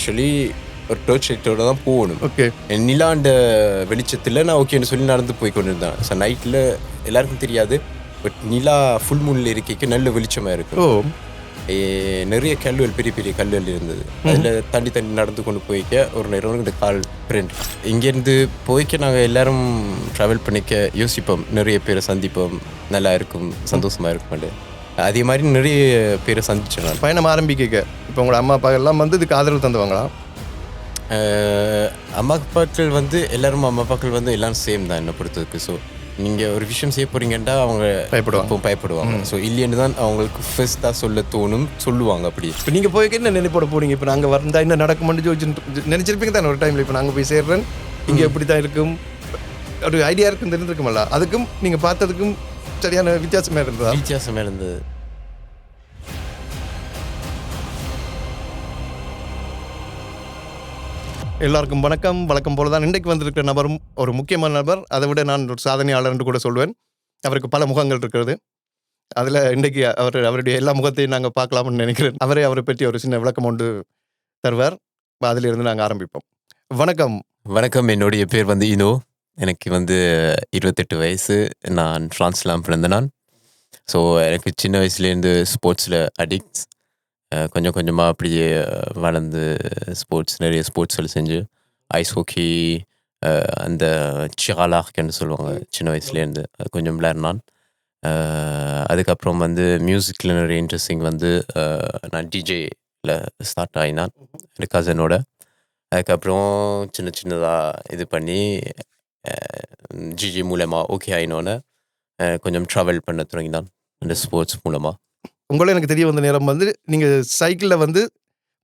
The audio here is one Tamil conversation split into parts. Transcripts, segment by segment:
ஆக்சுவலி ஒரு டோர்ச் லைட்டோட தான் போகணும். ஓகே. நிலாண்ட வெளிச்சத்தில் நான் ஓகேன்னு சொல்லி நடந்து போய் கொண்டு இருந்தேன். ஸோ நைட்டில் எல்லாருக்கும் தெரியாது, பட் நிலா ஃபுல் மூனில் இருக்கைக்கு நல்ல வெளிச்சமாக இருக்கும். நிறைய கல்லுகள், பெரிய பெரிய கல்லுகள் இருந்தது. அதில் தண்ணி நடந்து கொண்டு போய்க்க ஒரு நேரம் இந்த கால் ஃப்ரெண்ட் இங்கேருந்து போய்க்க நாங்கள் எல்லோரும் ட்ராவல் பண்ணிக்க யோசிப்போம், நிறைய பேரை சந்திப்போம், நல்லா இருக்கும், சந்தோஷமாக இருக்கும். அதே மாதிரி நிறைய பேரை சந்திச்சேன் நான். பயணம் ஆரம்பிக்க இப்போ உங்களோட அம்மா அப்பா எல்லாம் வந்து இதுக்கு ஆதரவு தந்துவாங்களா? அம்மா அப்பாக்கள் வந்து எல்லோரும் அம்மா அப்பாக்கள் வந்து எல்லோரும் சேம் தான் என்னை பொறுத்ததுக்கு. ஸோ நீங்கள் ஒரு விஷயம் செய்ய போகிறீங்கன்னா அவங்க பயப்படுவாங்க. ஸோ இல்லைன்னு தான் அவங்களுக்கு ஃபர்ஸ்ட்டாக சொல்ல தோணும், சொல்லுவாங்க. அப்படி இப்போ நீங்கள் போய் என்ன நினைப்போட போகிறீங்க? இப்போ நாங்கள் வந்தால் என்ன நடக்கும்னு நினச்சிருப்பீங்க தானே ஒரு டைமில். இப்போ நாங்கள் போய் சேர்றேன், இங்கே எப்படி தான் இருக்கும், ஒரு ஐடியா இருக்குன்னு தெரிஞ்சிருக்குமல்ல. அதுக்கும் நீங்கள் பார்த்ததுக்கும் சரியான வித்தியாசமாக இருந்தது. எல்லாருக்கும் வணக்கம். வழக்கம் போல தான் இன்றைக்கு வந்திருக்கிற நபரும் ஒரு முக்கியமான நபர். அதை விட நான் ஒரு சாதனையாளர் என்று கூட சொல்வேன். அவருக்கு பல முகங்கள் இருக்கிறது. அதில் இன்றைக்கு அவருடைய எல்லா முகத்தையும் நாங்கள் பார்க்கலாம்னு நினைக்கிறேன். அவரை பற்றி ஒரு சின்ன விளக்கம் ஒன்று தருவார். அதிலிருந்து நாங்கள் ஆரம்பிப்போம். வணக்கம். வணக்கம். என்னுடைய பேர் வந்து இனோ. எனக்கு வந்து 28 வயசு. நான் ஃப்ரான்ஸ்லாம் பிறந்த நான். ஸோ எனக்கு சின்ன வயசுலேருந்து ஸ்போர்ட்ஸில் அடிக்ட். கொஞ்சம் கொஞ்சமாக அப்படியே வளர்ந்து நிறைய ஸ்போர்ட்ஸில் செஞ்சு ஐஸ் ஹாக்கி, அந்த சிகாலாக்னு சொல்லுவாங்க, சின்ன வயசுலேருந்து அது கொஞ்சம் விளையாடினான். அதுக்கப்புறம் வந்து மியூசிக்கில் நிறைய இன்ட்ரெஸ்டிங் வந்து நான் டிஜேயில் ஸ்டார்ட் ஆகினான் என் கசனோட. அதுக்கப்புறம் சின்னதாக இது பண்ணி ஜிஜி மூலமாக ஓகே ஆகினோன்னே கொஞ்சம் ட்ராவல் பண்ண தொடங்கினான் இந்த ஸ்போர்ட்ஸ் மூலமாக. உங்களும் எனக்கு தெரிய வந்த நேரம் வந்து நீங்கள் சைக்கிளில் வந்து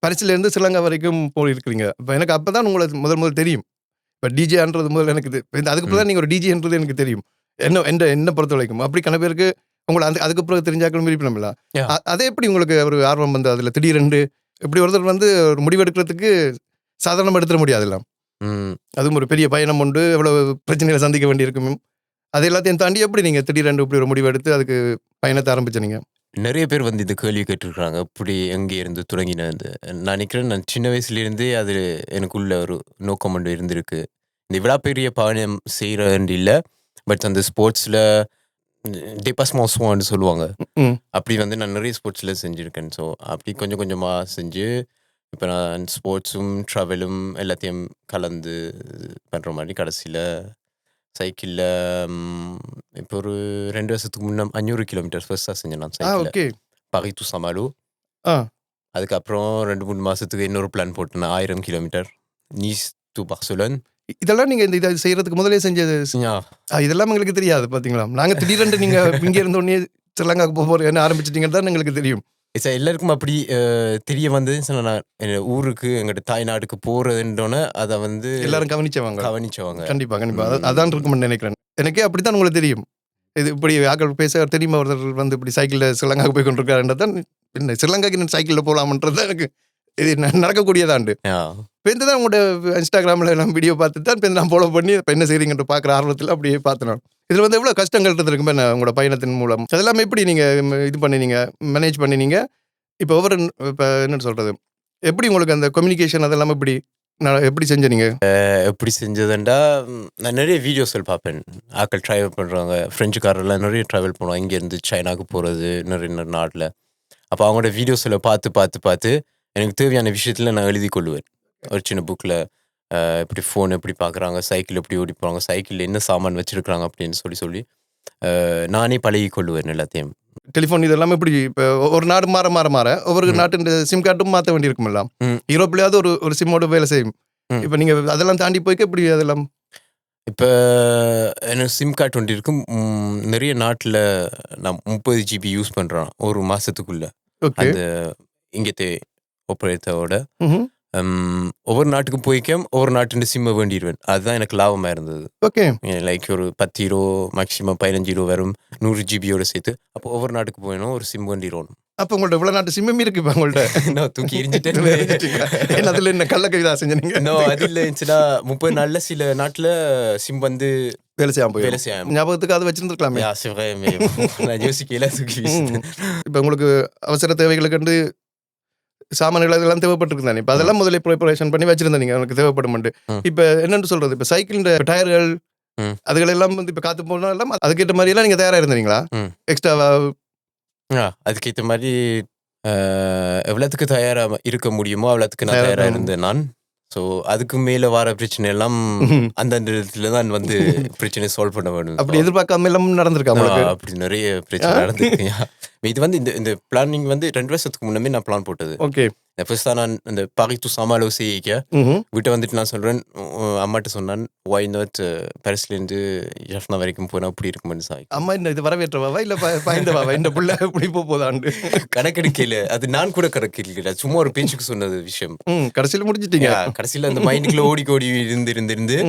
பரிசிலேருந்து ஸ்ரீலங்கா வரைக்கும் போயிருக்கிறீங்க. இப்போ எனக்கு அப்போ தான் உங்களை முதல் தெரியும். இப்போ டிஜேன்றது முதல்ல எனக்கு அதுக்கு தான் நீங்கள் ஒரு டிஜேன்றது எனக்கு தெரியும். என்ன பொறுத்த வரைக்கும் அப்படி பேருக்கு உங்களை அதுக்கு பிறகு தெரிஞ்சாக்களும் விருப்பமில்ல. அதே எப்படி உங்களுக்கு ஒரு ஆர்வம் வந்து அதில் திடீரென்று இப்படி ஒருத்தர் வந்து ஒரு முடிவெடுக்கிறதுக்கு சாதாரணமாக எடுத்துட முடியாதுல்லாம். அதுவும் ஒரு பெரிய பயணம் உண்டு, எவ்வளோ பிரச்சனைகளை சந்திக்க வேண்டியிருக்கும். அது எல்லாத்தையும் தாண்டி எப்படி நீங்கள் திடீரென்று இப்படி ஒரு முடிவெடுத்து அதுக்கு பயணத்தை ஆரம்பிச்சீங்க? நிறைய பேர் வந்து இந்த கேள்வி கேட்டிருக்கிறாங்க, இப்படி எங்கே இருந்து தொடங்கினது. நான் நினைக்கிறேன் நான் சின்ன வயசுலேருந்தே அது எனக்குள்ள ஒரு நோக்கம் ஒன்று இருந்திருக்கு. இந்த இவ்வளோ பெரிய பயணம் செய்கிறன்னு இல்லை, பட் அந்த ஸ்போர்ட்ஸில் டெபாஸ்மாஸ்வான்னு சொல்லுவாங்க, அப்படி வந்து நான் நிறைய ஸ்போர்ட்ஸில் செஞ்சுருக்கேன். ஸோ அப்படி கொஞ்சம் கொஞ்சமாக செஞ்சு இப்போ நான் ஸ்போர்ட்ஸும் ட்ராவலும் எல்லாத்தையும் கலந்து பண்ணுற மாதிரி கடைசியில் சைக்கிளில் இப்போ ஒரு 2 வருஷத்துக்கு முன்னே 500 கிலோமீட்டர் ஃபர்ஸ்ட்டாக செஞ்சேன் நான் சைக்கிளில், பாரிஸ் டு சமாலோ. அதுக்கப்புறம் 2-3 மாதத்துக்கு இன்னொரு பிளான் போட்டேன், 1000 கிலோமீட்டர் நீஸ் டு பார்சலோன். இதெல்லாம் நீங்கள் இந்த இதை செய்கிறதுக்கு முதலே செஞ்சது? இதெல்லாம் எங்களுக்கு தெரியாது. பார்த்தீங்களா, நாங்கள் திடீரென்று நீங்கள் இங்கே இருந்தோடனே ஸ்ரீலங்காவுக்கு போகிறேன்னு ஆரம்பிச்சிட்டிங்கன்னு தான் எங்களுக்கு தெரியும். சார் எல்லாருக்கும் அப்படி தெரிய வந்து நான் ஊருக்கு எங்கள்கிட்ட தாய்நாட்டுக்கு போகிறதுன்றோன்னே அதை வந்து எல்லாரும் கவனிச்சவங்க. கண்டிப்பாக அதான் இருக்கும்னு நினைக்கிறேன். எனக்கே அப்படி தான் உங்களுக்கு தெரியும். இது இப்படி ஆக்கள் பேச தெரியுமா, ஒருத்தர் வந்து இப்படி சைக்கிளில் ஸ்ரீலங்காவுக்கு போய் கொண்டிருக்காருன்றதான். என்ன ஸ்ரீலங்காக்கு நான் சைக்கிளில் போகலாமன்றது தான் எனக்கு இது நடக்கக்கூடியதாண்டு. இப்போ இந்த தான் உங்களோட இன்ஸ்டாகிராமில் எல்லாம் வீடியோ பார்த்து தான் இப்போ நான் ஃபாலோ பண்ணி இப்போ என்ன செய்கிறீங்கன்ற பார்க்குற ஆர்வத்தில் அப்படியே பார்த்தேன். இதில் வந்து எவ்வளோ கஷ்டங்கள் இருக்குமே உங்களோட பயணத்தின் மூலம். அதெல்லாம் எப்படி நீங்கள் இது பண்ணினீங்க, மேனேஜ் பண்ணினீங்க? இப்போ இப்போ என்ன சொல்கிறது, எப்படி உங்களுக்கு அந்த கம்யூனிகேஷன் அதெல்லாம் எப்படி செஞ்சீங்க? எப்படி செஞ்சதுண்டா, நான் நிறைய வீடியோஸ்கள் பார்ப்பேன். ஆக்கள் ட்ராவல் பண்ணுறாங்க, ஃப்ரெஞ்சுக்காரெல்லாம் நிறைய ட்ராவல் பண்ணுவாங்க, இங்கேருந்து சைனாவுக்கு போகிறது நிறைய நாட்டில். அப்போ அவங்களோட வீடியோஸில் பார்த்து எனக்கு தேவையான விஷயத்தில் நான் எழுதி கொள்வேன். ஒரு சின்ன புக்கில் இப்படி ஃபோன் எப்படி பார்க்குறாங்க, சைக்கிள் எப்படி ஓடி போகிறாங்க, சைக்கிளில் என்ன சாமான் வச்சுருக்குறாங்க அப்படின்னு சொல்லி நானே பழகி கொள்வேன் எல்லாத்தையும். டெலிஃபோன் இதெல்லாம் எப்படி இப்போ ஒரு நாடு மாற ஒவ்வொரு நாட்டு சிம் கார்டும் மாற்ற வேண்டியிருக்கும்ல. யூரோப்லையாவது ஒரு சிம்மோட வேலை செய்யும். இப்போ நீங்கள் அதெல்லாம் தாண்டி போய்க்க எப்படி அதெல்லாம்? இப்போ எனக்கு சிம் கார்டு ஒன்று இருக்கும். நிறைய நாட்டில் நான் 30 GB யூஸ் பண்ணுறேன் ஒரு மாதத்துக்குள்ளே. அந்த இங்கே ஆப்ரேட்டரோட ஒவ்வொரு நாட்டுக்கு போய்க்க ஒவ்வொரு நாட்டு சிம்மை வேண்டிடுவேன். அதுதான் எனக்கு லாபமாக இருந்தது. ஓகே, லைக் ஒரு 10 €, மேக்ஸிமம் 15 € வரும் 100 GB சேர்த்து. அப்போ ஒவ்வொரு நாட்டுக்கு போயிடும் ஒரு சிம் வேண்டிடுவோம். அப்போ உங்கள்ட்ட இவ்வளோ நாட்டு சிம்மும் இருக்கு. இப்போ உங்கள்ட்ட நான் தூக்கி எரிஞ்சிட்டேன். அதில் என்ன கள்ள கவிதா செஞ்சீங்க? அது இல்லை இருந்துச்சுன்னா 30 நாளில் சில நாட்டில் சிம் வந்து வேலை செய்யாமல் ஞாபகத்துக்கு அதை வச்சுருந்துருக்கலாமே. நான் யோசிக்கல தூக்கி. இப்போ உங்களுக்கு அவசர தேவைகளுக்கு சாமான்கள் அதெல்லாம் தேவைப்பட்டிருக்கு தானே. இப்போ அதெல்லாம் முதல்ல ப்ரிப்பரேஷன் பண்ணி வச்சிருந்தேன் நீங்க உங்களுக்கு தேவைப்படும். இப்போ என்னன்னு சொல்றது, இப்போ சைக்கிள் டயர்கள் அதுகள் எல்லாம் வந்து இப்போ காத்து போனா எல்லாம் அதுக்கேற்ற மாதிரி எல்லாம் நீங்க தயாரா இருந்தீங்களா? எக்ஸ்ட்ராவா அதுக்கேற்ற மாதிரி எவ்வளோத்துக்கு தயாராக இருக்க முடியுமோ அவ்வளோத்துக்கு நான் தயாராக இருந்தேன் நான். ஸோ அதுக்கு மேலே வர பிரச்சனை எல்லாம் அந்தந்த இடத்துல தான் வந்து பிரச்சனை சால்வ் பண்ண வேணும். அப்படி எதிர்பார்க்காம எல்லாம் நடந்திருக்கா உங்களுக்கு? அப்படி நிறைய பிரச்சனை நடந்திருக்கு. இது வந்து இந்த பிளானிங் வந்து 2 வருஷத்துக்கு முன்னமே நான் பிளான் போட்டது. ஓகே. ஃபர்ஸ்ட் தான் நான் இந்த பாரி டு சாமாலோ செய்ய வீட்டை வந்துட்டு நான் சொல்கிறேன், அம்மாட்ட சொன்னான், ஒய் நாட் பாரிஸ்லேருந்து ஜஃப்னா வரைக்கும் போனால் அப்படி இருக்குமென்னு சாய். அம்மா இந்த இது வரவேற்றவாவா இல்லை பயந்தவாவா இந்த பிள்ளை இப்படி போதாண்டு கணக்கெடுக்கல. அது நான் கூட கணக்கெடுக்கல, சும்மா ஒரு பேச்சுக்கு சொன்னது விஷயம். கடைசியில் முடிச்சிட்டீங்க. கடைசியில் அந்த மைண்டுக்குள்ள ஓடி இருந்து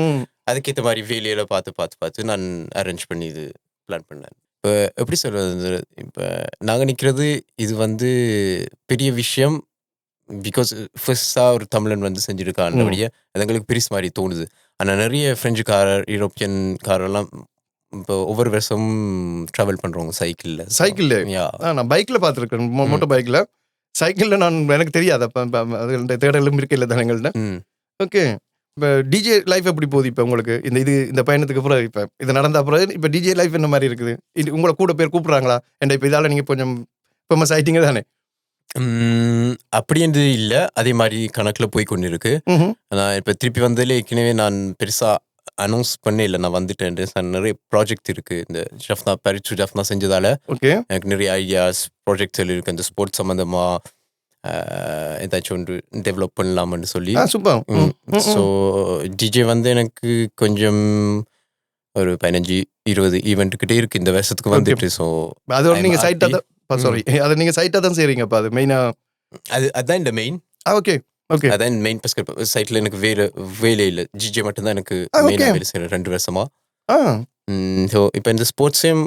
அதுக்கேற்ற மாதிரி வேலையில பார்த்து நான் அரேஞ்ச் பண்ணி இது பிளான் பண்ணேன். இப்போ எப்படி சொல்றது, இப்போ நாங்கள் நிற்கிறது இது வந்து பெரிய விஷயம். பிகாஸ் ஃபர்ஸ்டாக ஒரு தமிழன் வந்து செஞ்சுருக்கான்றபடியே அது எங்களுக்கு பெருசு மாதிரி தோணுது. ஆனால் நிறைய ஃப்ரெஞ்சுக்காரர் யூரோப்பியன்காரெல்லாம் இப்போ ஒவ்வொரு வருஷமும் ட்ராவல் பண்ணுறவங்க சைக்கிளில். நான் பைக்கில் பார்த்துருக்கேன், மோட்டர் பைக்கில். சைக்கிளில் நான் எனக்கு தெரியாது, அப்போ அது தேடலும் இருக்கையில் தானே எங்கள்கிட்ட. ஓகே. இப்போ டிஜே லைஃப் எப்படி போகுது இப்போ உங்களுக்கு இந்த பயணத்துக்கு அப்புறம்? இப்போ இது நடந்த அப்புறம் இப்போ டிஜே லைஃப் என்ன மாதிரி இருக்குது? இது உங்களை கூட பேர் கூப்பிட்றாங்களா? ஏன்டா இப்போ இதால் நீங்கள் கொஞ்சம் ஃபேமஸ் ஆகிட்டீங்க தானே? அப்படின்றது இல்லை, அதே மாதிரி கணக்கில் போய் கொண்டு இருக்கு. நான் இப்போ திருப்பி வந்ததில் ஏற்கனவே நான் பெருசாக அனௌன்ஸ் பண்ணே இல்லை, நான் வந்துட்டேன். நிறைய ப்ராஜெக்ட் இருக்குது இந்த ஜஃப்னா பாரிஸ் டு ஜஃப்னா செஞ்சதால். ஓகே. எனக்கு நிறைய ஐடியாஸ் ப்ராஜெக்ட்ஸ் இருக்குது. இந்த ஸ்போர்ட்ஸ் சம்மந்தமாக ஏதாச்சும் ஒன்று டெவலப் பண்ணலாம்னு சொல்லி. சூப்பர். ஸோ டிஜே வந்து எனக்கு கொஞ்சம் ஒரு 15-20 ஈவெண்ட்டுக்கிட்டே இருக்குது இந்த வருஷத்துக்கு வந்துட்டு. ஸோ அது நீங்கள் சைட்டாக சாரி அதை நீங்கள் சைட்டாக தான் செய்கிறீங்கப்பா? அது மெயினாக அதுதான் இந்த மெயின். Okay okay. அதான் மெயின். சைட்டில் எனக்கு வேலை இல்லை, ஜிஜே மட்டும்தான் எனக்கு மெயினாக வேலை செய்கிறேன் 2 வருஷமா. ஸோ இப்போ இந்த ஸ்போர்ட்ஸையும்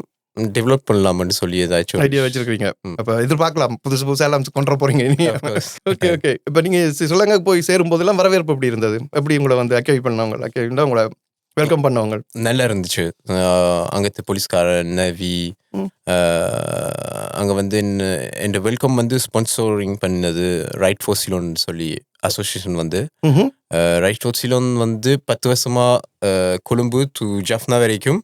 டெவலப் பண்ணலாம்னு சொல்லி ஏதாச்சும் ஐடியா வச்சிருக்கீங்க. அப்போ எதிர்பார்க்கலாம், புதுசாக எல்லாம் கொண்டு போகிறீங்க. Okay okay. இப்போ நீங்கள் ஸ்ரீலங்கா போய் சேரும் போதெல்லாம் வரவேற்பு எப்படி இருந்தது? எப்படி உங்களை வந்து அக்யூ பண்ணவங்க, உங்களை வெல்கம் பண்ணவங்க? நல்லா இருந்துச்சு. அங்கத்து போலீஸ்காரர், நேவி, அங்கே வந்து என் வெல்கம் வந்து ஸ்பான்சரிங் பண்ணது ரைட் ஃபார் சிலோன் சொல்லி அசோசியேஷன் வந்து. ரைட் ஃபார் சிலோன் வந்து 10 வருஷமா கொழும்பு டு ஜஃப்னா வரைக்கும்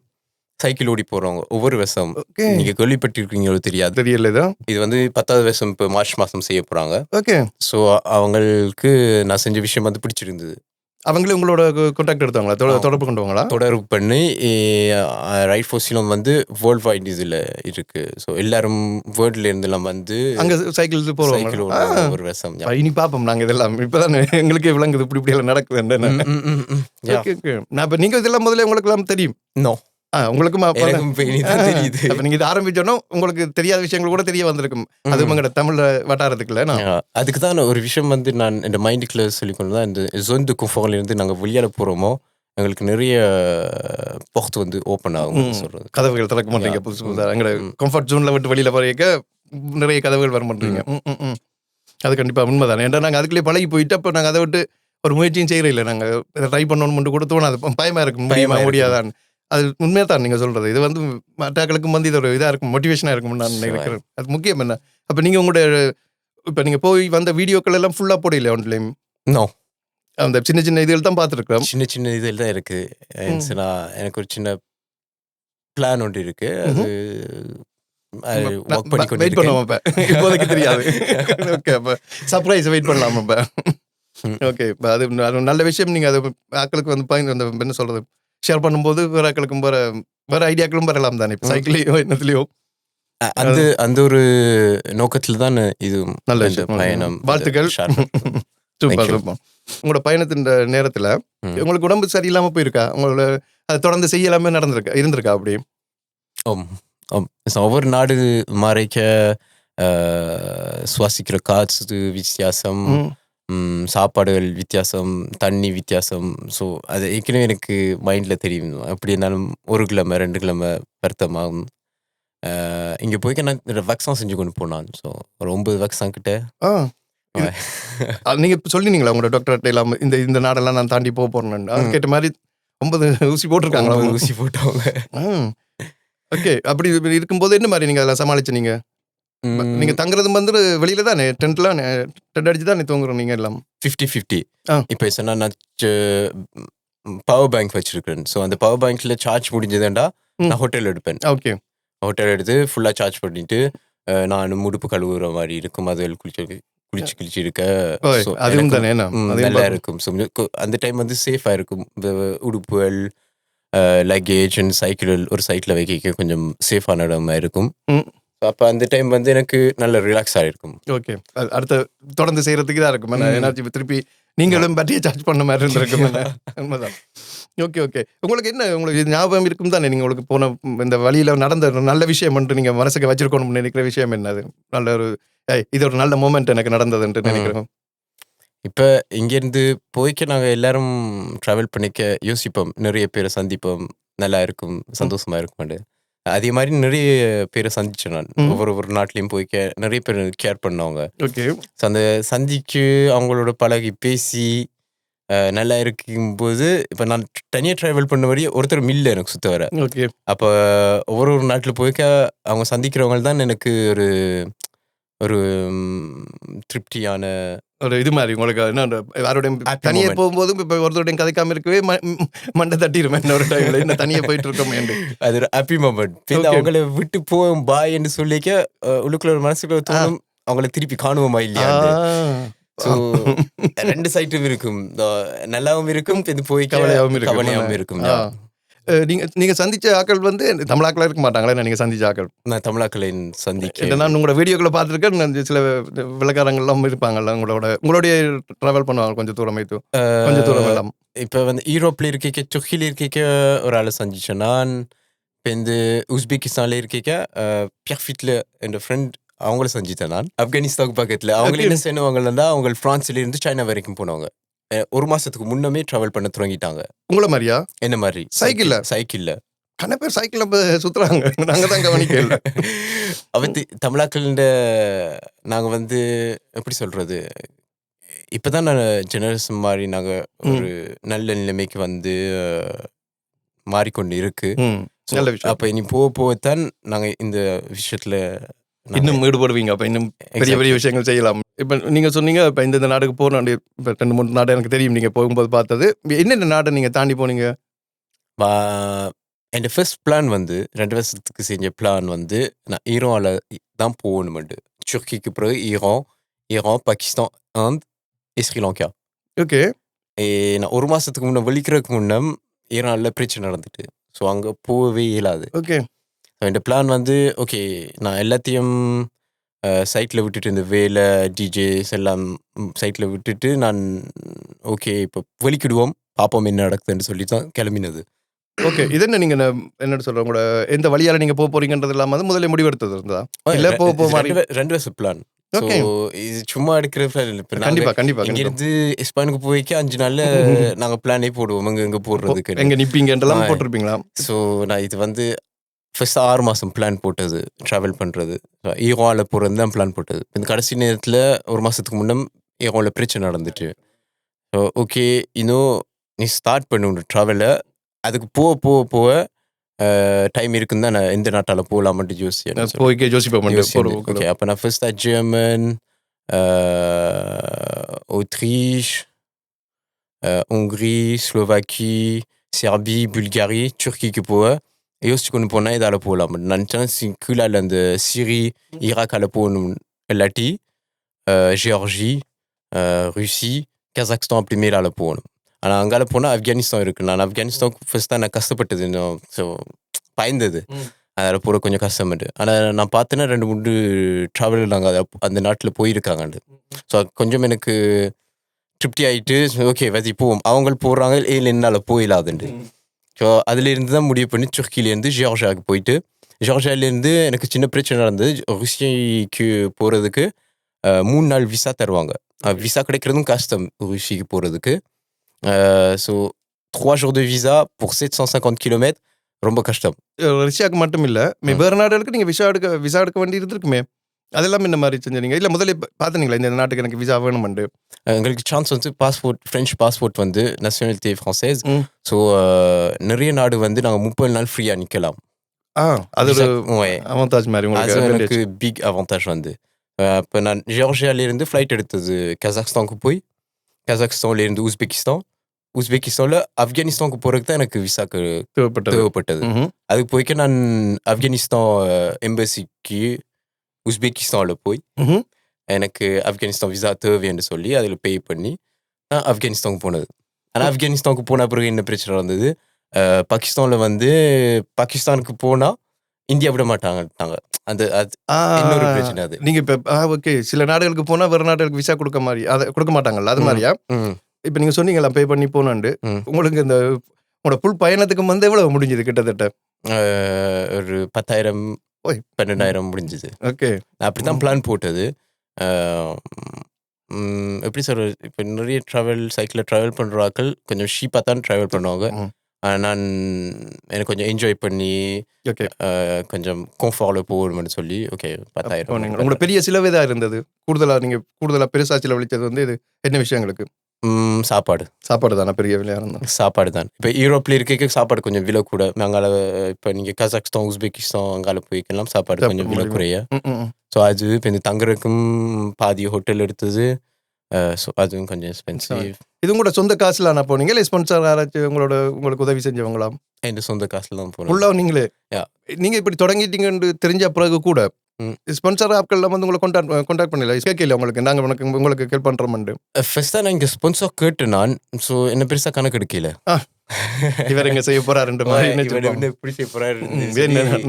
சைக்கிள் ஓடி போகிறவங்க ஒவ்வொரு வருஷம். நீங்கள் கேள்விப்பட்டிருக்கீங்களோ தெரியல. இது வந்து 10வது வருஷம் இப்போ மார்ச் மாதம் செய்ய போகிறாங்க. ஓகே. ஸோ அவங்களுக்கு நான் செஞ்ச விஷயம் வந்து பிடிச்சிருந்தது. அவங்களே உங்களோட கான்டாக்ட் எடுத்தாங்களா? தொடர்பு கொண்டவங்களா? தொடர்பு பண்ணி ரைட் ஃபார் சிலோன் வந்து வேர்ல்ட் வைட் இதில் இருக்குது. ஸோ எல்லாரும் வேர்ல்ட்ல இருந்தெல்லாம் வந்து அங்கே சைக்கிள் போகிறவங்க ஒரு வருஷம். இனி பார்ப்போம் நாங்கள் இதெல்லாம். இப்போதான் எங்களுக்கே விளங்குது இப்படி எல்லாம் நடக்குது. நான் இப்போ நீங்கள் இதெல்லாம் முதல்ல உங்களுக்கு எல்லாம் தெரியும்? நோ, உங்களுக்கும் தெரியுது. அப்போ நீங்கள் இது ஆரம்பிச்சோன்னா உங்களுக்கு தெரியாத விஷயங்கள் கூட தெரிய வந்திருக்கும். அது உங்களோட தமிழ் வட்டாரத்துக்குள்ள. அதுக்கு தான் ஒரு விஷயம் வந்து நான் இந்த மைண்டுக்குள்ள சொல்லிக்கொண்டு தான் இந்த ஜோன் டு கம்ஃபர்ட்ல இருந்து நாங்கள் வெளியால போகிறோமோ எங்களுக்கு நிறைய போர்ட் வந்து ஓப்பன் ஆகும் சொல்றது. கதவுகள் திறக்க மாட்டீங்க புதுசாக. எங்களோட கம்ஃபர்ட் ஜோனில் விட்டு வெளியில் போகிறீங்க நிறைய கதவுகள் வர மாட்டீங்க. அது கண்டிப்பாக உண்மைதானே. ஏன்னா நாங்கள் அதுக்குள்ளே பழகி போயிட்டு அப்போ நாங்கள் அதை விட்டு ஒரு முயற்சியும் செய்யற இல்லை. நாங்கள் ட்ரை பண்ணணும்னு கூட தோணாது, பயமாக இருக்கும், முடியாதான். அது உண்மையாக தான் நீங்கள் சொல்கிறது. இது வந்து மற்றாக்களுக்கும் வந்து இது ஒரு இதாக இருக்கும், மோட்டிவேஷனாக இருக்கும்னு நான் நினைக்கிறேன். அது முக்கியம் என்ன. அப்போ நீங்கள் உங்களோட இப்போ நீங்கள் போய் வந்த வீடியோக்கள் எல்லாம் ஃபுல்லாக போடல ஒன்லையும்? நோ, அந்த சின்ன சின்ன இதுகள் தான் பார்த்துருக்கோம். சின்ன இதுகள் தான் இருக்குது. எனக்கு ஒரு சின்ன பிளான் ஒன்று இருக்குது. அது வெயிட் பண்ணுவோம். இப்போ இப்போதைக்கு தெரியாது. ஓகே, அப்போ சர்ப்ரைஸ் வெயிட் பண்ணலாம். இப்போ ஓகே, இப்போ அது நல்ல விஷயம். நீங்கள் அது ஆக்களுக்கு வந்து அந்த என்ன சொல்கிறது ஷேர் பண்ணும்போது வேற ஆக்களுக்கும் வேற ஐடியாக்களும் வரலாம் தானே, இப்போ சைக்கிளையோ என்னத்துலையோ. அந்த ஒரு நோக்கத்தில் தான் இது நல்ல பயணம். வாழ்த்துக்கள். உங்களோட பயணத்தின் நேரத்தில் உங்களுக்கு உடம்பு சரியில்லாமல் போயிருக்கா? உங்களோட அதை தொடர்ந்து செய்யலாமே இருந்திருக்கா அப்படி? ஒவ்வொரு நாடு மாறிக்க சுவாசிக்கிற காற்று வித்தியாசம், சாப்பாடுகள் வித்தியாசம், தண்ணி வித்தியாசம். ஸோ அது ஏற்கனவே எனக்கு மைண்டில் தெரியும். அப்படி இருந்தாலும் 1 கிழமை 2 கிழமை வருத்தமாகும். இங்கே போய்க்க நான் வேக்சின் செஞ்சு கொண்டு போனான். ஸோ ஒரு 9 வேக்சின் கிட்ட. நீங்கள் சொல்லினீங்களா உங்களோட டாக்டர்கிட்ட இல்லாமல் இந்த நாடெல்லாம் நான் தாண்டி போக போகிறேன்னு? அது கேட்ட மாதிரி 9 ஊசி போட்டிருக்காங்களா? ஊசி போட்டவங்க. ஓகே. அப்படி இருக்கும்போது என்ன மாதிரி நீங்கள் அதெல்லாம் சமாளிச்சு? நீங்கள் நீங்க தங்குறது வந்து வெளியில தானே டென்ட்லாம் டென்ட் அடிச்சு தானே தூங்குறோம் நீங்க எல்லாம் 50-50. ஆ. இப்போ சொன்னா நான் பவர் பேங்க் வச்சிருக்கேன். ஸோ அந்த பவர் பேங்க்ல சார்ஜ் முடிஞ்சதுண்டா நான் ஹோட்டல் எடுப்பேன். ஓகே ஹோட்டல் எடுத்து ஃபுல்லாக சார்ஜ் பண்ணிட்டு நான் முடுப்பு கழுவுற மாதிரி இருக்கும். அதில் குளிச்சு இருக்க So, அதுவும் எனக்கு, தானே நல்லா இருக்கும். ஸோ அந்த டைம் வந்து சேஃபாக இருக்கும். இந்த உடுப்புகள் லக்கேஜ் அண்ட் சைக்கிள் ஒரு சைட்டில் வைக்க கொஞ்சம் சேஃபான இடமா இருக்கும். அப்போ அந்த டைம் வந்து எனக்கு நல்ல ரிலாக்ஸ் ஆகிருக்கும். ஓகே அடுத்த தொடர்ந்து செய்யறதுக்கு தான் இருக்கும் எனர்ஜி திருப்பி நீங்களும் பேட்டரியை சார்ஜ் பண்ண மாதிரி இருந்திருக்கும் உண்மைதான். ஓகே ஓகே உங்களுக்கு என்ன உங்களுக்கு இது ஞாபகம் இருக்கும் தானே நீங்கள் உங்களுக்கு போன இந்த வழியில் நடந்த ஒரு நல்ல விஷயம் என்று நீங்கள் மனசுக்கு வச்சிருக்கணும்னு நினைக்கிற விஷயம் என்னது நல்ல ஒரு இது ஒரு நல்ல மூமெண்ட் எனக்கு நடந்ததுன்ட்டு நினைக்கிறோம். இப்போ இங்கேருந்து போய்க்க நாங்கள் எல்லாரும் ட்ராவல் பண்ணிக்க யோசிப்போம், நிறைய பேரை சந்திப்போம், நல்லா இருக்கும், சந்தோஷமா இருக்குமாண்டு. அதே மாதிரி நிறைய பேரை சந்திச்சேன் நான். ஒவ்வொரு நாட்டிலையும் போய்க்க நிறைய பேர் கேர் பண்ணவங்க. ஓகே ஸோ அந்த சந்திச்சு அவங்களோட பழகி பேசி நல்லா இருக்கும்போது இப்போ நான் தனியாக ட்ராவல் பண்ண வரையே ஒருத்தர் மில்லை எனக்கு சுத்த வர. ஓகே அப்போ ஒவ்வொரு நாட்டில் போய்க்க அவங்க சந்திக்கிறவங்க தான் எனக்கு ஒரு ஒரு திருப்தியான ஒரு இது மாதிரி உங்களுக்கு என்ன யாரோடையும் தனியாக போகும்போதும் இப்போ ஒருத்தருடையும் கதைக்காம இருக்கவே மண்டை தட்டிடுமே இன்னொரு டைம்ல என்ன தனியாக போயிட்டு இருக்கோமே. அது ஒரு ஹாப்பி மொமெண்ட். அவங்கள விட்டு போவோம் பாய் என்று சொல்லிக்க உள்ளுக்குள்ள ஒரு மனசுக்குள்ள தோணும் அவங்கள திருப்பி காணுவோமா இல்லையா. ஸோ ரெண்டு சைட்டும் இருக்கும், நல்லாவும் இருக்கும், இது போய் கவலையாகவும் இருக்கும். நீங்க சந்திச்ச ஆக்கள் வந்து தமிழாக்களா இருக்க மாட்டாங்களா? நீங்க சந்திச்ச ஆக்கள் நான் தமிழாக்களை சந்திக்க நான் உங்களோட வீடியோக்களை பார்த்துருக்கேன். சில விளக்காரங்கள்லாம் இருப்பாங்கல்ல உங்களுடைய ட்ராவல் பண்ணுவாங்க கொஞ்சம் தூரம் வைத்து கொஞ்சம் தூரம் எல்லாம். இப்போ வந்து யூரோப்ல இருக்க துர்க்கியில் இருக்க ஒரு ஆளை சந்திச்சேன் நான். இப்போ இந்த உஸ்பெகிஸ்தான்ல இருக்க பியர்ஃபிட்ல என்ற ஃப்ரெண்ட் அவங்கள சந்தித்தேன் நான். ஆப்கானிஸ்தான் பக்கத்தில் அவங்க என்ன செய்வாங்கன்னா அவங்க பிரான்ஸ்ல இருந்து சைனா வரைக்கும் போனவங்க. ஒரு மாசத்துக்கு முன்னமே டிராவல் பண்ண தொடங்கிட்டாங்க. உங்கள மாதிரியா? என்ன மாதிரி? சைக்கிள்ல கண்ண பேர் சைக்கிள்ல சுத்துறாங்க. நாங்க தான் கவனிக்கல. அவத்தி தமிழாக்கள் நாங்க வந்து எப்படி சொல்றது, இப்பதான் நான் ஜெனரேஷன் மாதிரி நாங்க ஒரு நல்ல நிலைமைக்கு வந்து மாறிக்கொண்டு இருக்கு. அப்ப இனி போகத்தான் நாங்க இந்த விஷயத்துல இன்னும் ஈடுபடுவீங்க. அப்ப இன்னும் பெரிய பெரிய விஷயங்கள் செய்யலாம். இப்ப நீங்க சொன்னீங்க இப்ப இந்த நாடுக்கு போகணும். இப்ப 2-3 நாடு எனக்கு தெரியும் நீங்க போகும்போது பார்த்தது. என்னென்ன நாடு நீங்க தாண்டி போனீங்க? என் ஃபர்ஸ்ட் பிளான் வந்து 2 வருஷத்துக்கு செஞ்ச பிளான் வந்து நான் ஈரான்ல தான் போகணுமெண்டு. துருக்கிக்கு பிறகு Iran, Pakistan and Sri Lanka. Okay. நான் ஒரு மாசத்துக்கு முன்ன வெளிக்கிறதுக்கு முன்னம் ஈரான்ல பிரச்சனை நடந்துட்டு, ஸோ அங்க போகவே இயலாது. ஓகே. இந்த பிளான் வந்து ஓகே நான் எல்லாத்தையும் சைட்டில் விட்டுட்டு இந்த வேலை டிஜேஸ் எல்லாம் சைட்டில் விட்டுட்டு நான் ஓகே இப்போ வெளிக்கிடுவோம் பார்ப்போம் என்ன நடக்குதுன்னு சொல்லி தான் கிளம்பினது. ஓகே. இது என்ன நீங்க என்ன சொல்ற உங்களோட எந்த வழியால நீங்க போக போறீங்கன்றது இல்லாம முதல்ல முடிவெடுத்தது இருந்தா இல்ல போக 2 வருஷம் பிளான். இது சும்மா எடுக்கிற கண்டிப்பா இங்கிருந்து எஸ்பானுக்கு போய்க்க 5 நாள்ல நாங்க பிளானே போடுவோம் எங்க போடுறதுக்கு எங்க நிப்பீங்கன்றலாம் போட்டிருப்பீங்களா. ஸோ நான் இது வந்து ஃபர்ஸ்ட் 6 மாதம் பிளான் போட்டது ட்ராவல் பண்ணுறது. ஈரானில் போகிறது தான் பிளான் போட்டது. இந்த கடைசி நேரத்தில் ஒரு மாதத்துக்கு முன்னம் ஈரானில் பிரச்சனை நடந்துட்டு, ஸோ ஓகே இன்னும் நீ ஸ்டார்ட் பண்ணு ட்ராவலை, அதுக்கு போக டைம் இருக்குன்னு தான் நான் எந்த நாட்டால் போகலாமன்ட்டு யோசிப்பேன். ஓகே அப்போ நான் ஃபர்ஸ்ட் ஜெர்மன், ஆத்ரிஷ், ஹங்கரி, ஸ்லோவாக்கி, செர்பி, புல்காரி, துருக்கிக்கு போவேன். யோசிச்சு கொண்டு போனால் இதால் போகலாம். நினச்சேன் கீழே அந்த சிரி ஈராக்கால் போகணும், இல்லாட்டி ஜியார்ஜி, ருசி, கசாக்ஸ்தான் அப்படி மேலால் போகணும். ஆனால் அங்கால போனால் ஆப்கானிஸ்தான் இருக்குது. நான் ஆப்கானிஸ்தான் ஃபர்ஸ்ட் தான் நான் கஷ்டப்பட்டது இன்னும். ஸோ பயந்தது அதில் போகிற கொஞ்சம் கஷ்டப்பட்டு. ஆனால் நான் பார்த்தேன்னா 2-3 ட்ராவல் நாங்கள் அந்த நாட்டில் போயிருக்காங்கண்டு. ஸோ கொஞ்சம் எனக்கு திருப்தி ஆகிட்டு ஓகே வதி போவோம். அவங்க போடுறாங்க என்னால் போயிடாதுண்டு. ஸோ அதுலேருந்து தான் முடிவு பண்ணி துருக்கியிலேருந்து ஜியார்ஜியாவுக்கு போயிட்டு, ஜியார்ஜியாவிலேருந்து எனக்கு சின்ன பிரச்சனை நடந்தது. ருசிக்கு போகிறதுக்கு 3 நாள் விசா தருவாங்க. விசா கிடைக்கிறதும் கஷ்டம் ருசிக்கு போகிறதுக்கு. So 3 jours de visa pour 750 km ரொம்ப கஷ்டம். ரஷ்யாவுக்கு மட்டும் இல்லை வேறு நாடுகளுக்கு நீங்கள் விசா எடுக்க வேண்டி இருந்திருக்குமே, அதெல்லாம் இந்த மாதிரி செஞ்சீங்க இல்லை முதல்ல பார்த்துனீங்களா இந்த நாட்டுக்கு எனக்கு விசா வேணுமெண்டு? எங்களுக்கு சான்ஸ் வந்து ஃப்ரெஞ்ச் பாஸ்போர்ட் வந்து நேஷனாலிட்டி ஃப்ரான்சைஸ். ஸோ நிறைய நாடு வந்து நாங்கள் 30 நாள் ஃப்ரீயாக நிற்கலாம். அது ஒரு Ouais. அவன்தாஜ் மாதிரி அது உங்களுக்கு எனக்கு advantage. பிக் அவான்டேஜ் வந்து இப்போ நான் ஜியார்ஜியாவிலேருந்து ஃப்ளைட் எடுத்தது கசாக்ஸ்தானுக்கு போய் கசாக்ஸ்தான்லேருந்து உஸ்பெகிஸ்தானில் ஆப்கானிஸ்தானுக்கு போகிறதுக்கு தான் எனக்கு விசாக்கு தேவைப்பட்டது. ம்ஹும். அதுக்கு போய்க்க நான் ஆப்கானிஸ்தான் எம்பசிக்கு உஸ்பெகிஸ்தானில் போய் ம்ஹும். எனக்கு ஆப்கானிஸ்தான் விசா தேவைன்னு சொல்லி அதில் பே பண்ணி நான் ஆப்கானிஸ்தானுக்கு போனது. ஆனால் ஆப்கானிஸ்தானுக்கு போன பிறகு என்ன பிரச்சனை வந்தது, பாகிஸ்தானில் வந்து பாகிஸ்தானுக்கு போனால் இந்தியா விட மாட்டாங்க. அது இன்னொரு பிரச்சனை அது. நீங்க இப்ப ஓகே, சில நாடுகளுக்கு போனா வேற நாடுகளுக்கு விசா கொடுக்க மாட்டாங்கல்ல, அது மாதிரியா? இப்ப நீங்க சொன்னீங்களா பே பண்ணி போனாண்டு, உங்களுக்கு இந்த உங்களோட புல் பயணத்துக்கு வந்து எவ்வளவு முடிஞ்சது கிட்டத்தட்ட? ஒரு 10,000 12,000 முடிஞ்சது. ஓகே, அப்படித்தான் பிளான் போட்டது. எப்படி சொல்றது, இப்போ நிறைய சைக்கிளில் ட்ராவல் பண்ணுற ஆட்கள் கொஞ்சம் ஷீப்பாக தான் ட்ராவல் பண்ணுவாங்க. நான் எனக்கு கொஞ்சம் என்ஜாய் பண்ணி கொஞ்சம் கம்ஃபர்டபுளாக போகணும்னு சொல்லி ஓகே 10,000. உங்களோட பெரிய செலவு தான் இருந்தது கூடுதலா பெருசா செலவழிச்சது வந்து இது என்ன விஷயங்களுக்கு? சாப்பாடு தானே பெரிய விலையா இருந்தது. சாப்பாடு தான். இப்போ யூரோப்ல இருக்க சாப்பாடு கொஞ்சம் விலை கூட. அங்கால இப்போ நீங்கள் கசாக்ஸ்தான் உஸ்பெகிஸ்தான் அங்கால போய்க்கலாம் சாப்பாடு கொஞ்சம் விலை குறைய. ஸோ அது இப்போ இந்த தங்குறதுக்கும் பாதி ஹோட்டல் எடுத்தது. ஸோ அதுவும் கொஞ்சம் எக்ஸ்பென்சிவ். இது கூட சொந்த காசுல நான் போனீங்க இல்லை ஸ்பான்சர் யாராச்சும் உங்களுக்கு உதவி செஞ்சவங்களாம்? என் சொந்த காசுல தான் போனேன். ஃபுல்லாக நீங்களே? நீங்க இப்படி தொடங்கிட்டீங்கன்னு தெரிஞ்ச பிறகு கூட ஸ்பான்சர் ஆட்கள் வந்து உங்களை கான்டாக்ட் பண்ணல, கேட்கல உங்களுக்கு நாங்கள் உங்களுக்கு ஹெல்ப் பண்ணுறோம்னு? ஃபர்ஸ்ட் தான் நான் இங்கே ஸ்பான்சர் கேட்டு நான். ஸோ என்ன பெருசாக கணக்கு எடுக்கல. இவர் எங்க செய்ய போறாருன்ற மாதிரி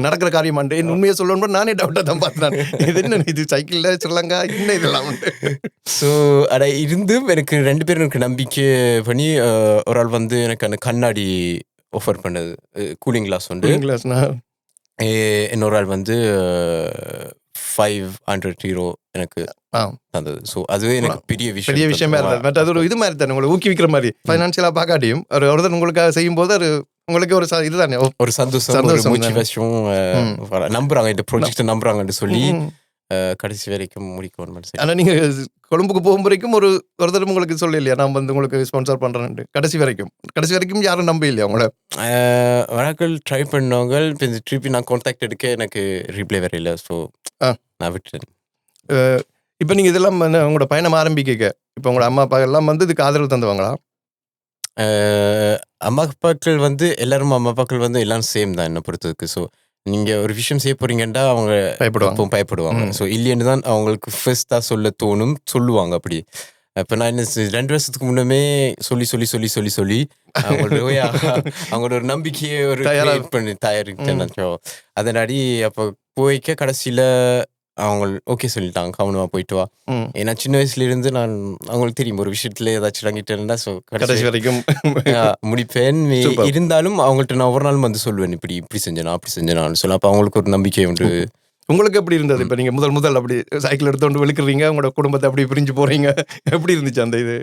நடக்கிற காரியம் உண்மையை சொல்லணும். நானே டவுட்டா தான் பார்த்தேன், இது என்ன இது சைக்கிள்ல ஸ்ரீலங்கா என்ன இதெல்லாம். ஸோ அட இருந்தும் எனக்கு 2 பேரும் எனக்கு நம்பிக்கை பண்ணி ஒரு ஆள் வந்து எனக்கு அந்த கண்ணாடி ஆஃபர் பண்ணது, கூலிங் கிளாஸ் உண்டு. இன்னொரு ஆள் வந்து 500 euro எனக்கு தந்தது. ஸோ அதுவே எனக்கு பெரிய விஷயமா இருந்தது. பட் அது ஒரு இது மாதிரி தானே உங்களை ஊக்குவிக்கிற மாதிரி, ஃபைனான்சியலா பார்க்காட்டியும் ஒருத்தர் உங்களுக்காக செய்யும் போது அது உங்களுக்கு ஒரு இதுதானே, ஒரு சந்தோஷம், மோட்டிவேஷன். நம்புறாங்க இந்த ப்ராஜெக்ட் நம்புறாங்கன்னு சொல்லி கடைசி வரைக்கும் முடிக்கணும். ஆனால் நீங்க கொழும்புக்கு போகும் வரைக்கும் ஒருத்தர் உங்களுக்கு சொல்ல இல்லையா, நான் வந்து உங்களுக்கு ஸ்பான்சர் பண்றேன்? கடைசி வரைக்கும் யாரும் நம்ப இல்லையா உங்களை? வழக்கல் ட்ரை பண்ணவங்க இப்போ இந்த ட்ரிப்பி நான் கான்டாக்ட் எடுக்க எனக்கு ரிப்ளை வேற இல்லை. ஸோ நான் விட்டுட்டேன். இப்போ நீங்கள் இதெல்லாம் உங்களோட பயணம் ஆரம்பிக்க இப்போ உங்களோட அம்மா அப்பா எல்லாம் வந்து இதுக்கு ஆதரவு தந்துவாங்களா? அம்மா அப்பாக்கள் வந்து அம்மா அப்பாக்கள் வந்து எல்லாரும் சேம் தான் என்னை பொறுத்ததுக்கு. ஸோ நீங்கள் ஒரு விஷயம் செய்ய போறீங்கன்னா அவங்க பயப்படுவாங்க. ஸோ இல்லைன்னு தான் அவங்களுக்கு ஃபர்ஸ்டாக சொல்லுவாங்க. அப்படி இப்போ நான் என்ன 2 வருஷத்துக்கு முன்னமே சொல்லி அவங்களோட ஒரு நம்பிக்கையை தயாரித்தேன். அதனாடி அப்போ போய்க்க கடைசியில் அவங்க ஓகே சொல்லிட்டாங்க, கவனமாக போயிட்டு வா. ஏன்னா சின்ன வயசுல இருந்து நான் அவங்களுக்கு தெரியும் ஒரு விஷயத்துல ஏதாச்சும் இறங்கிட்டேன்னா கடைசி வரைக்கும் முடிப்பேன். இருந்தாலும் அவங்கள்ட்ட நான் ஒரு நாள் வந்து சொல்லுவேன், இப்படி செஞ்சேனா அப்படி செஞ்சேனான்னு சொல்ல. அப்போ அவங்களுக்கு ஒரு நம்பிக்கை உண்டு. உங்களுக்கு எப்படி இருந்தது? இப்போ நீங்கள் முதல் அப்படி சைக்கிள் எடுத்துകൊണ്ട് விழுக்கிறீங்க, உங்களோட குடும்பத்தை அப்படி பிரிஞ்சு போறீங்க, எப்படி இருந்துச்சு அந்த இது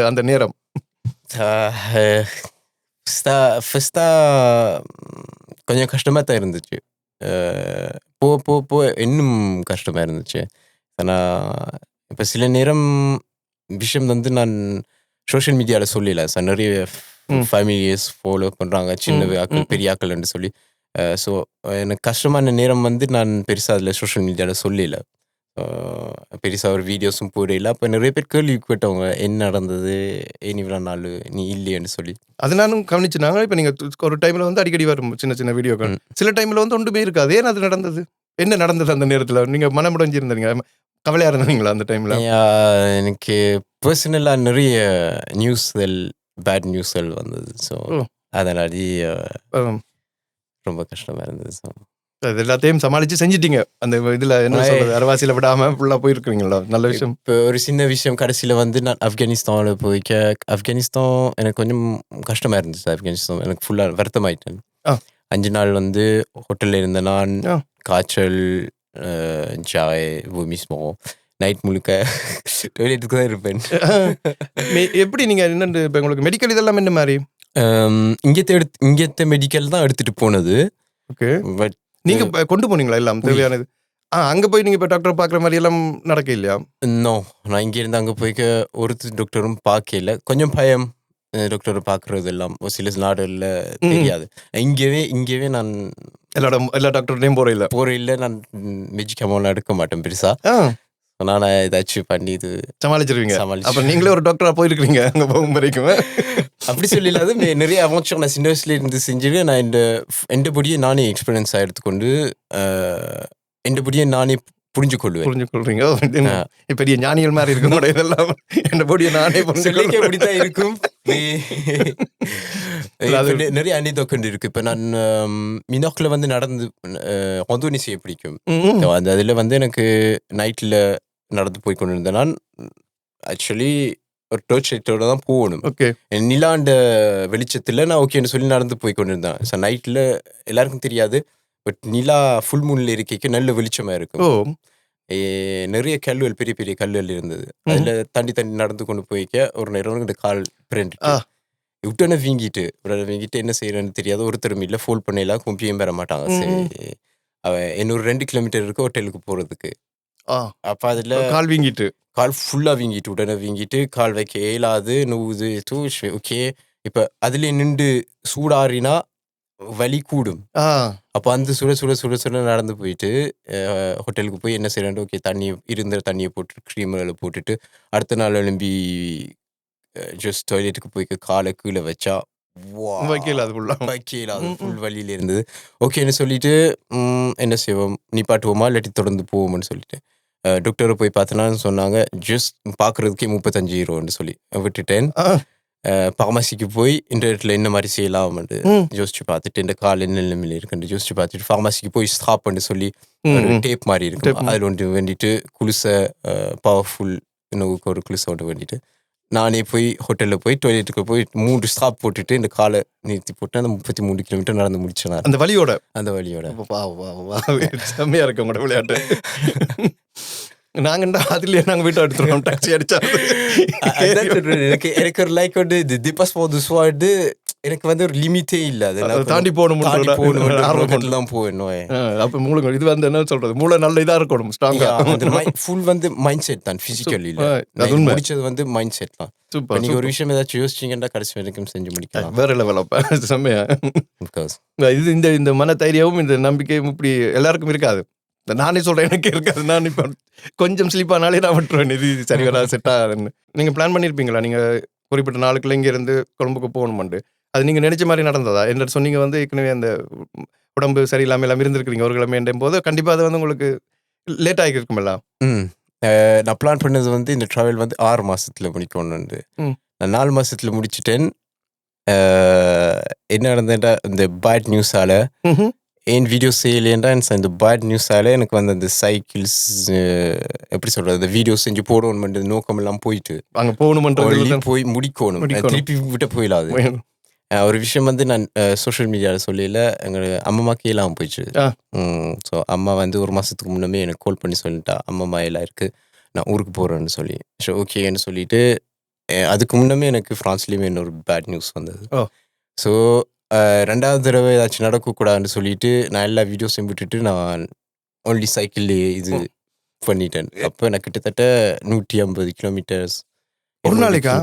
அந்த நேரம்? ஃபர்ஸ்டா கொஞ்சம் கஷ்டமாக தான் இருந்துச்சு. போ இன்னும் கஷ்டமாக இருந்துச்சு. ஆனால் இப்போ சில நேரம் விஷயம் வந்து நான் சோஷியல் மீடியாவில் சொல்லல. ஸோ நிறைய ஃபேமிலிஸ் ஃபாலோ பண்ணுறாங்க, சின்ன ஆக்கள் பெரிய ஆக்கள்னு சொல்லி. ஸோ எனக்கு கஷ்டமான நேரம் வந்து நான் பெருசாக அதில் சோஷியல் மீடியாவில் சொல்லல. பெருசாக ஒரு வீடியோஸும் போடல. அப்போ நிறைய பேர் கேள்வி கேட்டவங்க, என்ன நடந்தது, ஏன் இவ்வளோ நாள் நீ இல்லையன்னு சொல்லி. அது நானும் கவனிச்சுனாங்க. இப்போ நீங்கள் ஒரு டைமில் வந்து அடிக்கடி வரும் சின்ன வீடியோக்கள், சில டைமில் வந்து ஒன்றுமே இருக்காது. ஏன் அது நடந்தது? என்ன நடந்தது அந்த நேரத்தில்? நீங்கள் மனமுடைஞ்சிருந்தீங்க, கவலையாக இருந்தீங்களா அந்த டைமில்? எனக்கு பர்சனலாக நிறைய பேட் நியூஸ்கள் வந்தது. ஸோ அதனாடி ரொம்ப கஷ்டமாக இருந்தது. ஸோ அது எல்லாத்தையும் சமாளித்து செஞ்சிட்டீங்க அந்த இதில், என்ன சொல்கிறது, அரவாசியில் விடாமல் ஃபுல்லாக போயிருக்கிறீங்களா? நல்ல விஷயம். இப்போ ஒரு சின்ன விஷயம், கடைசியில் வந்து நான் ஆப்கானிஸ்தானில் ஆப்கானிஸ்தான் எனக்கு கொஞ்சம் கஷ்டமாக இருந்துச்சு. ஆப்கானிஸ்தான் எனக்கு ஃபுல்லாக வருத்தமாயிட்டேன். 5 நாள் வந்து ஹோட்டலில் இருந்த நான், காய்ச்சல், ஜாய், வொமிஸ்மோ, நைட் முழுக்க டாய்லெட்டுக்கு தான் இருப்பேன். எப்படி நீங்கள் என்னென்று இப்போ உங்களுக்கு மெடிக்கல் இதெல்லாம் என்ன மாதிரி? இங்கத்த மெடிக்கல் தான் எடுத்துகிட்டு போனது. ஓகே, பட் நீங்கள் கொண்டு போனீங்களா எல்லாம் தேவையானது? அங்கே போய் நீங்கள் இப்போ டாக்டரை பார்க்குற மாதிரி எல்லாம் நடக்க இல்லையா? நோ, நான் இங்கேருந்து அங்கே போய்க்க ஒருத்தர் டாக்டரும் பார்க்கல. கொஞ்சம் பயம், டாக்டரை பார்க்குறது எல்லாம் ஒரு சில நாடுகளில் தெரியாது. இங்கேவே நான் எல்லா டாக்டர்டையும் போகிற நான் மெஜிக்கமெல்லாம் எடுக்க மாட்டேன் பெருசா. நான் ஏதாச்சும் பண்ணி இது சமாளிச்சிருவீங்க. அப்ப நீங்களே ஒரு டாக்டரா போயிருக்கீங்க அங்க போகும் வரைக்கும். அப்படி சொல்லலாது நிறைய அவன்ச்சர் நான் சின்ன வயசுல இருந்து செஞ்சுட்டு நான் எந்த பொடியை நானே எக்ஸ்பீரியன்ஸாக எடுத்துக்கொண்டு எந்த பொடியை நானே புரிஞ்சு கொள்றீங்க. பெரிய ஞானிகள் மாதிரி இருக்கும் கூட இதெல்லாம். எந்த பொடியை நானே சொல்லிக்க அப்படித்தான் இருக்கும். நிறைய அணிதொக்கண்டு இருக்கு. இப்ப நான் மினாக்ல வந்து நடந்து ஒந்தோனி செய்ய பிடிக்கும். அந்த அதுல வந்து எனக்கு நைட்ல நடந்து போய் கொண்டு இருந்தேன். நான் ஆக்சுவலி ஒரு டோர்ச் லைட்டோட தான் போகணும். நிலாண்ட வெளிச்சத்துல நான் ஓகேன்னு சொல்லி நடந்து போய் கொண்டு இருந்தேன். ஸோ நைட்ல எல்லாருக்கும் தெரியாது, பட் நிலா ஃபுல் மூன்ல இருக்கைக்கு நல்ல வெளிச்சமா இருக்கும். நிறைய கல்லுகள், பெரிய பெரிய கல்லுகள் இருந்தது. அதுல தண்டி நடந்து கொண்டு போய்க்க ஒரு நேரம் இந்த கால் பிரெண்ட் விட்டோன்னு வீங்கிட்டு என்ன செய்யறேன்னு தெரியாது. ஒருத்தரும் இல்லை, ஃபோல் பண்ணலாம், கும்பியும் பெற மாட்டாங்க. சரி, அவன் இன்னொரு 2 கிலோமீட்டர் இருக்கு ஹோட்டலுக்கு போறதுக்கு. அப்ப அதுல கால் ஃபுல்லா வீங்கிட்டு, உடனே வீங்கிட்டு, கால் வைக்க இயலாது, நூது தூஷ். ஓகே, இப்ப அதுல நின்று சூடாறினா வலி கூடும். அப்ப அந்த சுட நடந்து போயிட்டு ஹோட்டலுக்கு போய் என்ன செய்யறேன், ஓகே தண்ணியை போட்டு க்ரீம்களை போட்டுட்டு அடுத்த நாள் எழும்பி ஜஸ்ட் டாய்லெட்டுக்கு போய் காலை கீழே வச்சா ஃபுல் வழியில இருந்தது. ஓகேன்னு சொல்லிட்டு என்ன செய்வோம், நிப்பாட்டுவோமா இல்லாட்டி தொடர்ந்து போவோம்னு சொல்லிட்டு டாக்டரை போய் பார்த்தோன்னா சொன்னாங்க, ஜஸ்ட் பார்க்கறதுக்கே 35 யூரோன்னு சொல்லி விட்டுட்டேன். ஃபார்மசிக்கு போய் இன்டர்நெட்டில் என்ன மாதிரி செய்யலாம்னு யோசிச்சு பார்த்துட்டு, இந்த கால் என்ன நிலைமையில இருக்குன்னு யோசிச்சு பார்த்துட்டு ஃபார்மசிக்கு போய் ஸ்டாப் பண்ணி சொல்லி ஒரு டேப் மாதிரி இருக்கும், அதில் ஒன்று வேண்டிட்டு குளிசை பவர்ஃபுல் இன்னும் ஒரு குளிசை ஒன்று வேண்டிட்டு நானே போய் ஹோட்டலில் போய் டாய்லெட்டுக்கு போய் 3 ஸ்டாப் போட்டுட்டு இந்த காலை நிறுத்தி போட்டு அந்த 33 கிலோமீட்டர் நடந்து முடிச்சேன். அந்த வழியோட செம்மையா இருக்கு உங்களோட விளையாட்டு. நாங்க நாங்க வீட்டை எடுத்துருவோம், டாக்ஸி அடிச்சா. எனக்கு ஒரு லைக் வந்து டிபாஸ் போது எனக்கு வந்து ஒரு லிமிட்டே இல்லை, அதெல்லாம் தாண்டி போகணும் போகணும். அப்ப மூளை இது வந்து என்ன சொல்றது, மூளை நல்ல இதா இருக்கணும், ஸ்ட்ராங்கா. ஃபுல் வந்து மைண்ட் செட் தான், பிசிக்கல் இல்ல. முடிச்சது வந்து மைண்ட் செட் தான். நீங்க ஒரு விஷயம் ஏதாச்சும் யோசிச்சீங்கன்னா கடைசி வரைக்கும் செஞ்சு முடிக்கலாம். வேற லெவல். அப்ப செம்மையா இது இந்த மன தைரியமும் இந்த நம்பிக்கையும் இப்படி எல்லாருக்கும் இருக்காது. நானே சொல்றேன், எனக்கு இருக்காது. நான் இப்ப கொஞ்சம் ஸ்லீப்பானாலே நான் விட்டுருவேன், இது சரி வரா செட் ஆகுதுன்னு. நீங்க பிளான் பண்ணிருப்பீங்களா, நீங்க குறிப்பிட்ட நாளுக்குள்ள இங்க இருந்து கொழும்புக்கு போகணும்னு? அது நீங்க நினைச்ச மாதிரி நடந்ததா? என்ன சொன்னீங்க வந்து ஏற்கனவே அந்த உடம்பு சரியில்லாம எல்லாம் இருந்திருக்கிறீங்க ஒரு கிழமை போது, கண்டிப்பா அது வந்து உங்களுக்கு லேட் ஆகிருக்கும்ல? நான் பிளான் பண்ணது வந்து இந்த டிராவல் வந்து 6 மாசத்துல முடிக்கணும்னு. நான் 4 மாசத்துல முடிச்சுட்டேன். என்ன நடந்தேன்டா, இந்த பேட் நியூஸால என் வீடியோ செய்யலேன்டா, இந்த பேட் நியூஸால எனக்கு வந்து அந்த சைக்கிள்ஸ் எப்படி சொல்றது, அந்த வீடியோ செஞ்சு போடணும் நோக்கம் எல்லாம் போயிட்டு அங்க போகணும், போய் முடிக்கணும், திருப்பி விட்ட போயிடாது. ஒரு விஷயம் வந்து நான் சோஷியல் மீடியாவில் சொல்லல, எங்களோட அம்மாக்கு எல்லாம் போயிடுச்சு. ஸோ அம்மா வந்து 1 மாசத்துக்கு முன்னமே எனக்கு கால் பண்ணி சொல்லிட்டா, அம்மா எல்லாம் இருக்கு, நான் ஊருக்கு போறேன்னு சொல்லி. ஸோ ஓகேன்னு சொல்லிட்டு அதுக்கு முன்னமே எனக்கு ஃப்ரான்ஸ்லேயுமே இன்னொரு பேட் நியூஸ் வந்தது. ஸோ 2வது தடவை ஏதாச்சும் நடக்கக்கூடாதுன்னு சொல்லிட்டு நான் எல்லா வீடியோஸையும் விட்டுட்டு நான் ஒன்லி சைக்கிள்லேயே இது பண்ணிட்டேன். அப்போ நான் கிட்டத்தட்ட 150 கிலோமீட்டர்ஸ் ஒரு நாளைக்கா?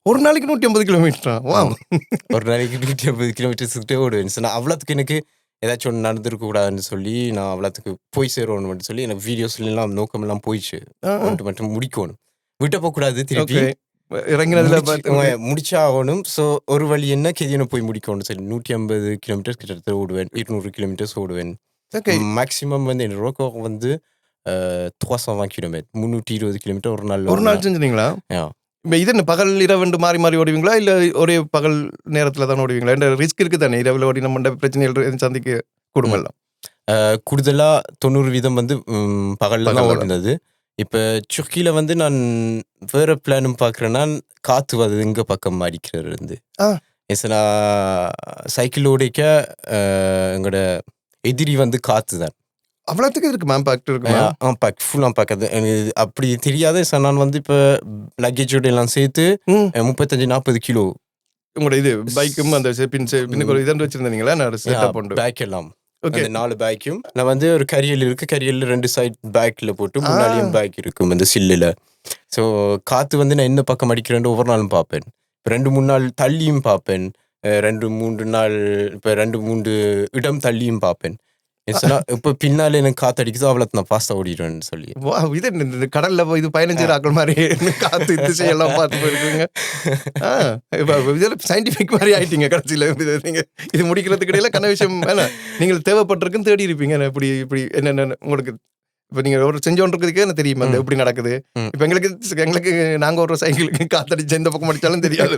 ஒரு நாளைக்கு 150 கிலோமீட்டரா? ஒரு நாளைக்கு 150 கிலோமீட்டர்ஸ் கிட்டே ஓடுவேன். ஸோ நான் அவ்வளோத்துக்கு எனக்கு ஏதாச்சும் ஒன்று நடந்துருக்க கூடாதுன்னு சொல்லி நான் அவ்வளோத்துக்கு போய் சேரணும்னு மட்டும் சொல்லி எனக்கு வீடியோஸ்லாம் நோக்கமெல்லாம் போயிடுச்சு. மட்டும் முடிக்கணும், விட்ட போகக்கூடாது, திருப்பி முடிச்சா ஆகணும். ஸோ ஒரு வழி என்ன, கெதியனை போய் முடிக்கணும்னு சொல்லி 150 கிலோமீட்டர்ஸ் கிட்டத்தட்ட ஓடுவேன். 200 கிலோமீட்டர்ஸ் ஓடுவேன். மேக்ஸிமம் வந்து என் ரோக்கோ வந்து 320 கிலோமீட்டர், 320 கிலோமீட்டர் ஒரு நாள் செஞ்சுங்களா? இது என்ன பகல் இரவு மாறி மாறி ஓடுவீங்களா, இல்ல ஒரே பகல் நேரத்துல தான் ஓடுவீங்களா? இந்த ரிஸ்க் இருக்கு தானே, இரவுல ஓடி நம்ம பிரச்சனைகள் சந்திக்க கூடுமல்ல. கூடுதலா 90% வந்து பகல்ல தான் ஓடுனது. இப்போ சுர்க்கியில் வந்து நான் வேற பிளானும் பார்க்குறேன்னா, காற்று வருது எங்க பக்கம் அடிக்கிறது இருந்து. நான் சைக்கிள் ஓடிக்க எங்களோட எதிரி வந்து காற்று தான். அவ்வளோத்துக்கு இருக்கு மேம், பேக்ட் இருக்கு, பேக் ஃபுல்லாக பார்க்காது எனக்கு அப்படி தெரியாது. சார் நான் வந்து இப்போ லக்கேஜோட எல்லாம் சேர்த்து 35-40 கிலோ உங்களோட இது பைக்கும் அந்த இதெல்லாம் வச்சிருந்தீங்களா? பேக் எல்லாம் 4 பேக்கும் நான் வந்து ஒரு கரியல் இருக்கு, கரியல் 2 சைட் பேக்ல போட்டு முன்னாடியும் பேக் இருக்கும் அந்த சில்லுல. ஸோ காற்று வந்து நான் என்ன பக்கம் அடிக்கிறேன்னு ஒவ்வொரு நாளும் பார்ப்பேன். 2-3 நாள் தள்ளியும் பார்ப்பேன். 2-3 நாள் இப்போ 2-3 இடம் தள்ளியும் பார்ப்பேன். சொன்னா இப்போ பின்னால எனக்கு காத்தடிக்குதோ அவ்வளோ நான் ஃபாஸ்ட்டாக ஓடிடுவேன்னு சொல்லி. இது இந்த கடல்ல போய் இது பயணம் செய்கிற ஆக்கள் மாதிரி காத்து திசையெல்லாம் பார்த்து போயிருக்குங்க. இதெல்லாம் சயின்டிஃபிக் மாதிரி ஆயிட்டீங்க கடைசியில். நீங்க இது முடிக்கிறதுக்கு இடையில கன விஷயம் வேணாம், நீங்கள் தேவைப்பட்டிருக்குன்னு தேடி இருப்பீங்க. இப்படி இப்படி என்னென்ன உங்களுக்கு இப்போ நீங்கள் ஒரு செஞ்சோன்றதுக்கே எனக்கு தெரியுமா அந்த எப்படி நடக்குது. இப்போ எங்களுக்கு நாங்கள் ஒரு சைக்கிளுக்கு காத்தடிச்சு எந்த பக்கம் அடித்தாலும் தெரியாது.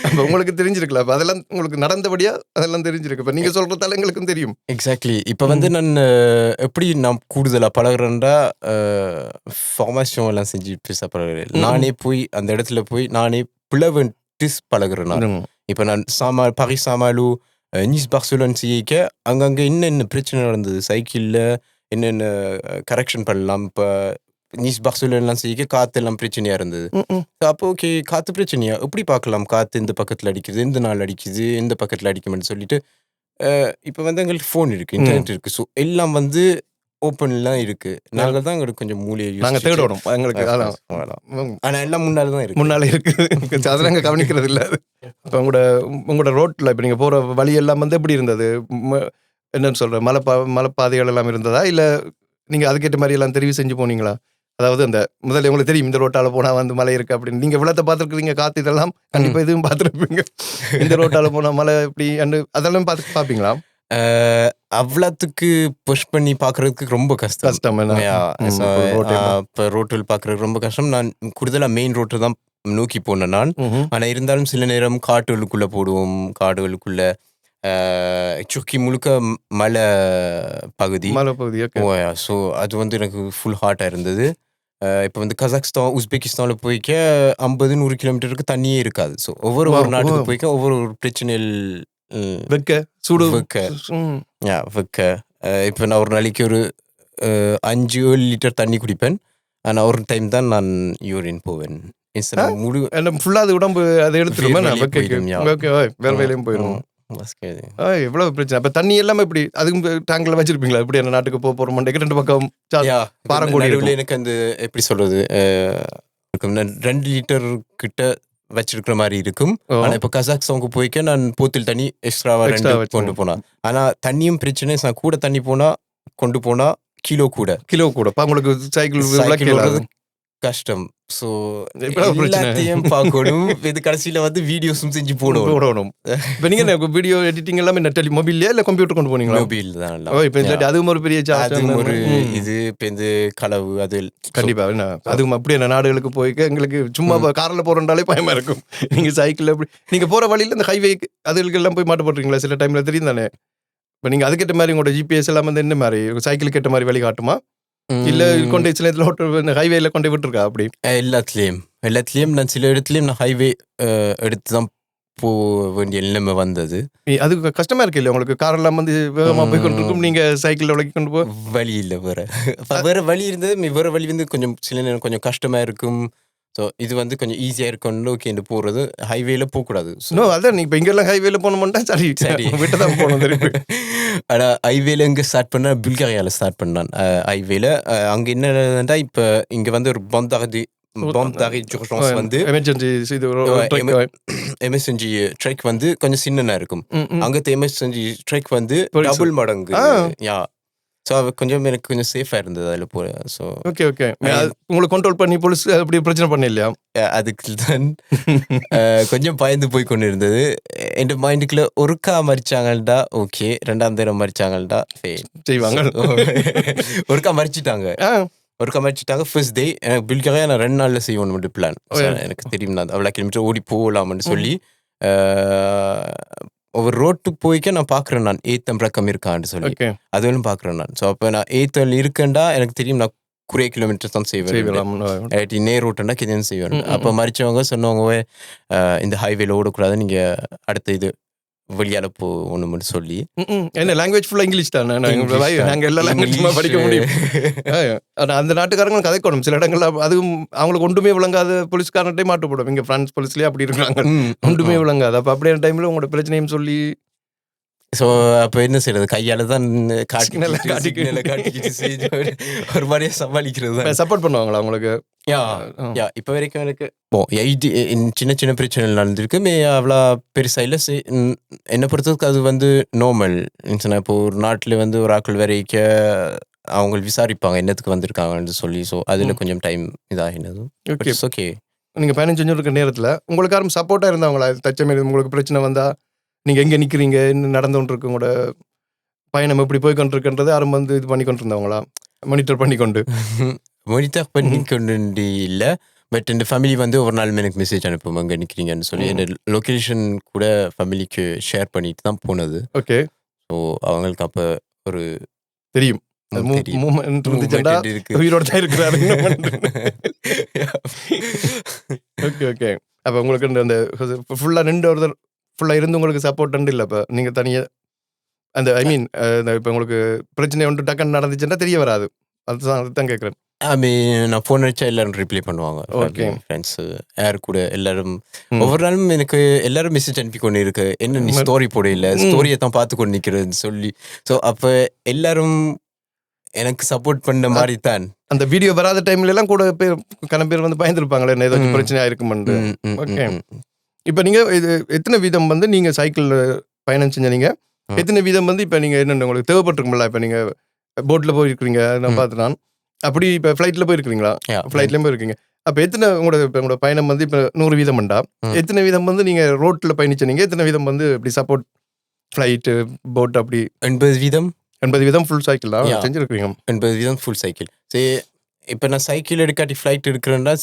அப்போ உங்களுக்கு தெரிஞ்சிருக்கலாம். அப்போ அதெல்லாம் உங்களுக்கு நடந்தபடியா அதெல்லாம் தெரிஞ்சிருக்கு. இப்போ நீங்கள் சொல்கிறதால எங்களுக்கும் தெரியும். எக்ஸாக்ட்லி. இப்போ வந்து நான் எப்படி நான் கூடுதலாக பழகிறேன்டா ஃபார்மேஷன் எல்லாம் செஞ்சு பேச பழகிறேன். நானே போய் அந்த இடத்துல போய் நானே பிளவன்ட்டு பழகிறேன். நான் இப்போ நான் பாரிஸ் சாமாலு நீஸ் பார்சலோன் செய்யிக்க அங்கங்கே என்னென்ன பிரச்சனை நடந்தது, சைக்கிளில் என்னென்ன கரெக்ஷன் பண்ணலாம். இப்போ நீஸ் பார்சலோன்லாம் செய்யிக்க காற்று எல்லாம் பிரச்சனையாக இருந்தது. அப்போ ஓகே காற்று பிரச்சனையா எப்படி பார்க்கலாம், காற்று இந்த பக்கத்தில் அடிக்குது, எந்த நாள் அடிக்குது, எந்த பக்கத்தில் அடிக்குமென்னு சொல்லிட்டு இப்போ வந்து எங்களுக்கு ஃபோன் இருக்குது, இன்டர்நெட் இருக்குது. ஸோ எல்லாம் வந்து ஓப்பன்லாம் இருக்குது. நாங்கள் தான் எங்களுக்கு கொஞ்சம் மூலையை நாங்கள் தேடணும் எங்களுக்கு. ஆனால் எல்லாம் முன்னால தான் இருக்குது, முன்னாலே இருக்குது. அதெல்லாம் நாங்கள் கவனிக்கிறது இல்லை. இப்போ உங்களோட ரோட்டில் இப்போ நீங்கள் போகிற வழியெல்லாம் வந்து எப்படி இருந்தது, என்னன்னு சொல்கிறேன், மலைப்பாதைகள் எல்லாம் இருந்ததா, இல்லை நீங்கள் அதுக்கேற்ற மாதிரி எல்லாம் தெரிவு செஞ்சு போனீங்களா? அதாவது அந்த முதல்ல உங்களுக்கு தெரியும் இந்த ரோட்டால் போனால் வந்து மலை இருக்குது அப்படின்னு. நீங்கள் இவ்வளோத்தை பார்த்துருக்குறீங்க, காற்று இதெல்லாம் கண்டிப்பாக இதுவும் பார்த்துருப்பீங்க. இந்த ரோட்டால் போனால் மலை இப்படி அதெல்லாம் பார்ப்பீங்களா? அவ்வளோத்துக்கு புஷ் பண்ணி பார்க்குறதுக்கு ரொம்ப கஷ்டம். இப்போ ரோட்டில் பார்க்குறதுக்கு ரொம்ப கஷ்டம். நான் கூடுதலாக மெயின் ரோட்டு தான் நோக்கி போனேன் நான். ஆனால் இருந்தாலும் சில நேரம் காட்டுகளுக்குள்ளே போடுவோம், காடுகளுக்குள்ளே சுக்கி முழுக்க மலை பகுதி. ஸோ அது வந்து எனக்கு ஃபுல் ஹார்ட்டாக இருந்தது. இப்போ வந்து கசாக்ஸ்தான் உஸ்பெகிஸ்தானில் போய்க்க 50-100 கிலோமீட்டருக்கு தண்ணியே இருக்காது. ஸோ ஒவ்வொரு நாட்டுக்கு போய்க்க ஒவ்வொரு பிரச்சனையில் வெக்க. இப்போ நான் ஒரு நாளைக்கு ஒரு 5-7 லிட்டர் தண்ணி குடிப்பேன். ஆனால் ஒரு டைம் தான் நான் யூரின் போவேன். முழு ஃபுல்லாக அது உடம்பு அதை எடுத்துருவேன், வேறு வேலையும் போயிடும். எவ்வளவு பிரச்சனை. அப்ப தண்ணி எல்லாமே இப்படி அதுக்கும் டேங்க்ல வச்சிருப்பீங்களா? இப்படி அந்த நாட்டுக்கு போற மண்டைக்கு 2 பக்கம் பாரங்கோடி. எனக்கு அந்த எப்படி சொல்றது 2 லிட்டர் கிட்ட வச்சிருக்கிற மாதிரி இருக்கும். ஆனா இப்ப கசாக்ஸ்தானுக்கு போய்க்க நான் போத்தில் தண்ணி எக்ஸ்ட்ராவா 2 கொண்டு போனேன். ஆனா தண்ணியும் பிரச்சனை. நான் கூட தண்ணி கொண்டு போனா கிலோ கூட உங்களுக்கு சைக்கிள் கஷ்டம். ஸோ எல்லாத்தையும் பார்க்கணும். இது கடைசியில் வந்து வீடியோஸும் செஞ்சு போடணும். இப்போ நீங்கள் வீடியோ எடிட்டிங் எல்லாமே மொபைல்லையா இல்லை கம்ப்யூட்டர் கொண்டு போனீங்களா? மொபைல் தான். இப்போ அதுவும் ஒரு பெரிய ஒரு இது இப்போ இந்த களவு அது கண்டிப்பாக. அதுவும் அப்படி என்ன நாடுகளுக்கு போய்க்க எங்களுக்கு சும்மா காரில் போகிறோண்டாலே பயமாக இருக்கும். நீங்கள் சைக்கிளில் எப்படி நீங்கள் போகிற வழியில் இந்த ஹைவே அதுகளுக்கு எல்லாம் போய் மாட்ட போட்டுறீங்களா? சில டைமில் தெரியும் தானே. இப்போ நீங்கள் அதுக்கேற்ற மாதிரி உங்களோட ஜிபிஎஸ் எல்லாம் வந்து என்ன மாதிரி சைக்கிளுக்கு ஏற்ற மாதிரி வழி காட்டுமா, இல்ல கொண்டு சில இடத்துல ஹைவேல கொண்டு விட்டுருக்கா? அப்படி எல்லாத்துலயும் நான் சில இடத்துலயும் நான் ஹைவே எடுத்துதான் போக வேண்டிய நிலைமை வந்தது. அது கஷ்டமா இருக்கு இல்ல உங்களுக்கு? கார் எல்லாம் வந்து வேகமா போய் கொண்டு இருக்கும், நீங்க சைக்கிள் உலகி கொண்டு போக வழி இல்லை. வேற வழி இருந்தது. வேற வழி வந்து கொஞ்சம் சில நேரம் கொஞ்சம் கஷ்டமா இருக்கும். ஸோ இது வந்து கொஞ்சம் ஈஸியாக இருக்கணும். ஓகே போகிறது ஹைவேல போகக்கூடாது. அதான் இப்போ இங்கெல்லாம் ஹைவேல போனோம்னா சரி விட்டு தான் போகணும் திருப்பி. ஆனால் ஹைவேல இங்கே ஸ்டார்ட் பண்ண புல்கேரியாவில் ஸ்டார்ட் பண்ணான். ஹைவேல அங்கே என்னன்னா இப்போ இங்கே வந்து ஒரு பந்தாரி வந்து எமர்ஜென்சி ட்ரெக் வந்து கொஞ்சம் சின்னனா இருக்கும். அங்கே எமர்ஜென்சி ட்ரெக் வந்து டபுள் மடங்கு. ஸோ கொஞ்சம் எனக்கு கொஞ்சம் சேஃபாக இருந்தது அதில் போக. ஸோ ஓகே உங்களை கண்ட்ரோல் பண்ணி போலீஸ் அப்படி பிரச்சனை பண்ண இல்லையா? அதுக்கு தான் கொஞ்சம் பயந்து போய் கொண்டு இருந்தது. என் மைண்டுக்குள்ள ஒருக்கா மறிச்சாங்கள்டா ஓகே, 2ஆம் தடவை மறிச்சாங்கள்டா செய்வாங்க. ஒருக்கா மறிச்சிட்டாங்க ஃபர்ஸ்ட் டே. எனக்கு புல்கேரியா நான் 2 நாளில் செய்யணும் பிளான். எனக்கு தெரியும் நான் அவ்வளோ கிலோமீட்டர் ஓடி போகலாம்னு சொல்லி ஒவ்வொரு ரோட்டுக்கு போய்க்க நான் பார்க்குறேன். நான் ஏத்தம் ரக்கம் இருக்கான்னு சொல்லி அதுவும் பார்க்குறேன் நான். ஸோ அப்போ நான் ஏத்தல் இருக்கேன்டா எனக்கு தெரியும் நான் குறைய கிலோமீட்டர் தான் செய்வேன். நேர் ரோட்டுன்னா கிதன் செய்வேன். அப்போ மறிச்சவங்க சொன்னவங்க இந்த ஹைவேல ஓடக்கூடாது, நீங்கள் அடுத்த இது வெளியால போகணும்னு சொல்லி. என்ன லாங்குவேஜ் ஃபுல்லாக இங்கிலீஷ் தானே? நாங்கள் எல்லா லாங்குவேஜுமே படிக்க முடியும். அந்த நாட்டுக்காரங்களும் கதைக்கணும் சில இடங்கள்ல. அதுவும் அவங்களுக்கு ஒன்றுமே விளங்காத போலீஸ்காரன்ட்டே மாட்டுப்படும். இங்கே பிரான்ஸ் போலீஸ்லேயே அப்படி இருக்கிறாங்க, ஒன்றுமே விளங்காது. அப்போ அப்படியான டைமில் உங்களோட பிரச்சனையும் சொல்லி ஸோ அப்போ என்ன செய்யறது, கையால தான் Signal காட்டிக்கிட்டு சிக்னலை காட்டிக்கிட்டு செஞ்சு ஒரு மாதிரியே சமாளிக்கிறது தான். சப்போர்ட் பண்ணுவாங்களா உங்களுக்கு? யா யா இப்போ வரைக்கும் எனக்கு சின்ன சின்ன பிரச்சனைகள் நடந்திருக்கு. அவ்வளோ பெருசா இல்லை. என்னை பொறுத்தவரைக்கும் அது வந்து நார்மல். இப்போ ஒரு நாட்டில் வந்து ஒரு ஆட்கள் வரைக்க அவங்க விசாரிப்பாங்க என்னத்துக்கு வந்திருக்காங்கன்னு சொல்லி. ஸோ அதில் கொஞ்சம் டைம் இதாகினது. ஓகே. ஓகே. நீங்கள் பயணம் செஞ்சுருக்க நேரத்தில் உங்களுக்கு யாரும் சப்போர்ட்டாக இருந்தவங்களா? தச்சமாரி உங்களுக்கு பிரச்சனை வந்தால் நீங்கள் எங்கே நிற்கிறீங்க, என்ன நடந்துகிட்டு இருக்கு, உங்களோட பயணம் எப்படி போய் கொண்டிருக்குன்றது யாரும் வந்து இது பண்ணி கொண்டு இருந்தாங்களா, மானிட்டர் பண்ணி கொண்டு? மானிட்டர் பண்ணி கொண்டு இல்லை. பட் இந்த ஃபேமிலி வந்து ஒரு நாள் எனக்கு மெசேஜ் அனுப்பும் அங்கே நிற்கிறீங்கன்னு சொல்லி. என் லொக்கேஷன் கூட ஃபேமிலிக்கு ஷேர் பண்ணிட்டு தான் போனது. ஓகே. ஸோ அவங்களுக்கு அப்போ ஒரு தெரியும் மூமெண்ட் இருந்துச்சுன்னா உயிரோட தான் இருக்கிறாரு. Okay okay. அப்போ உங்களுக்கு அந்த ஃபுல்லாக ரெண்டு ஒருத்தர் ஃபுல்லாக இருந்து உங்களுக்கு சப்போர்ட் உண்டு இல்லை? இப்போ நீங்கள் தனியாக அந்த ஐ மீன் இப்போ உங்களுக்கு பிரச்சனை ஒன்று டக்குன்னு நடந்துச்சுன்னா தெரிய வராது. அதுதான் கேட்குறேன். நான் ஃபோன் அடிச்சா எல்லாரும் ரிப்ளை பண்ணுவாங்க. ஓகே. ஃப்ரெண்ட்ஸு யார் கூட எல்லாரும் ஒவ்வொரு நாளும் எனக்கு எல்லாரும் மெசேஜ் அனுப்பி கொண்டு இருக்கு. என்ன நீ ஸ்டோரி போட இல்லை, ஸ்டோரியை தான் பார்த்து கொண்டு நிற்கிறேன்னு சொல்லி. ஸோ அப்போ எல்லாரும் எனக்கு சப்போர்ட் பண்ண மாதிரி தான். அந்த வீடியோ வராத டைம்ல எல்லாம் கூட கன பேர் வந்து பயந்துருப்பாங்களே என்ன ஏதாச்சும் பிரச்சனையா இருக்குமென்று. ஓகே. இப்போ நீங்கள் இது எத்தனை வீதம் வந்து நீங்கள் சைக்கிளில் பயணம் செஞ்சீங்க, எத்தனை வீதம் வந்து இப்போ நீங்கள் என்னென்ன உங்களுக்கு தேவைப்பட்டிருக்குங்களா? இப்போ நீங்கள் போட்டில் போயிருக்கிறீங்க நான் பார்த்துட்டான், அப்படி இப்போ ஃப்ளைட்டில் போயிருக்கிறீங்களா? ஃப்ளைட்லேயும் போயிருக்கீங்க. அப்போ எத்தனை உங்களோட பயணம் வந்து இப்போ 100 வீதம்ண்டா, எத்தனை வீதம் வந்து நீங்கள் ரோட்டில் பயணிச்சீங்க, எத்தனை வீதம் வந்து இப்படி சப்போர்ட் ஃப்ளைட்டு போட் அப்படி? 80 வீதம். 80 வீதம் ஃபுல் சைக்கிள் தான் செஞ்சுருக்கீங்க. 80 வீதம் ஃபுல் சைக்கிள். சரி, இப்போ நான் சைக்கிள் எடுக்காட்டி ஃப்ளைட் எடுக்கிறேன்னா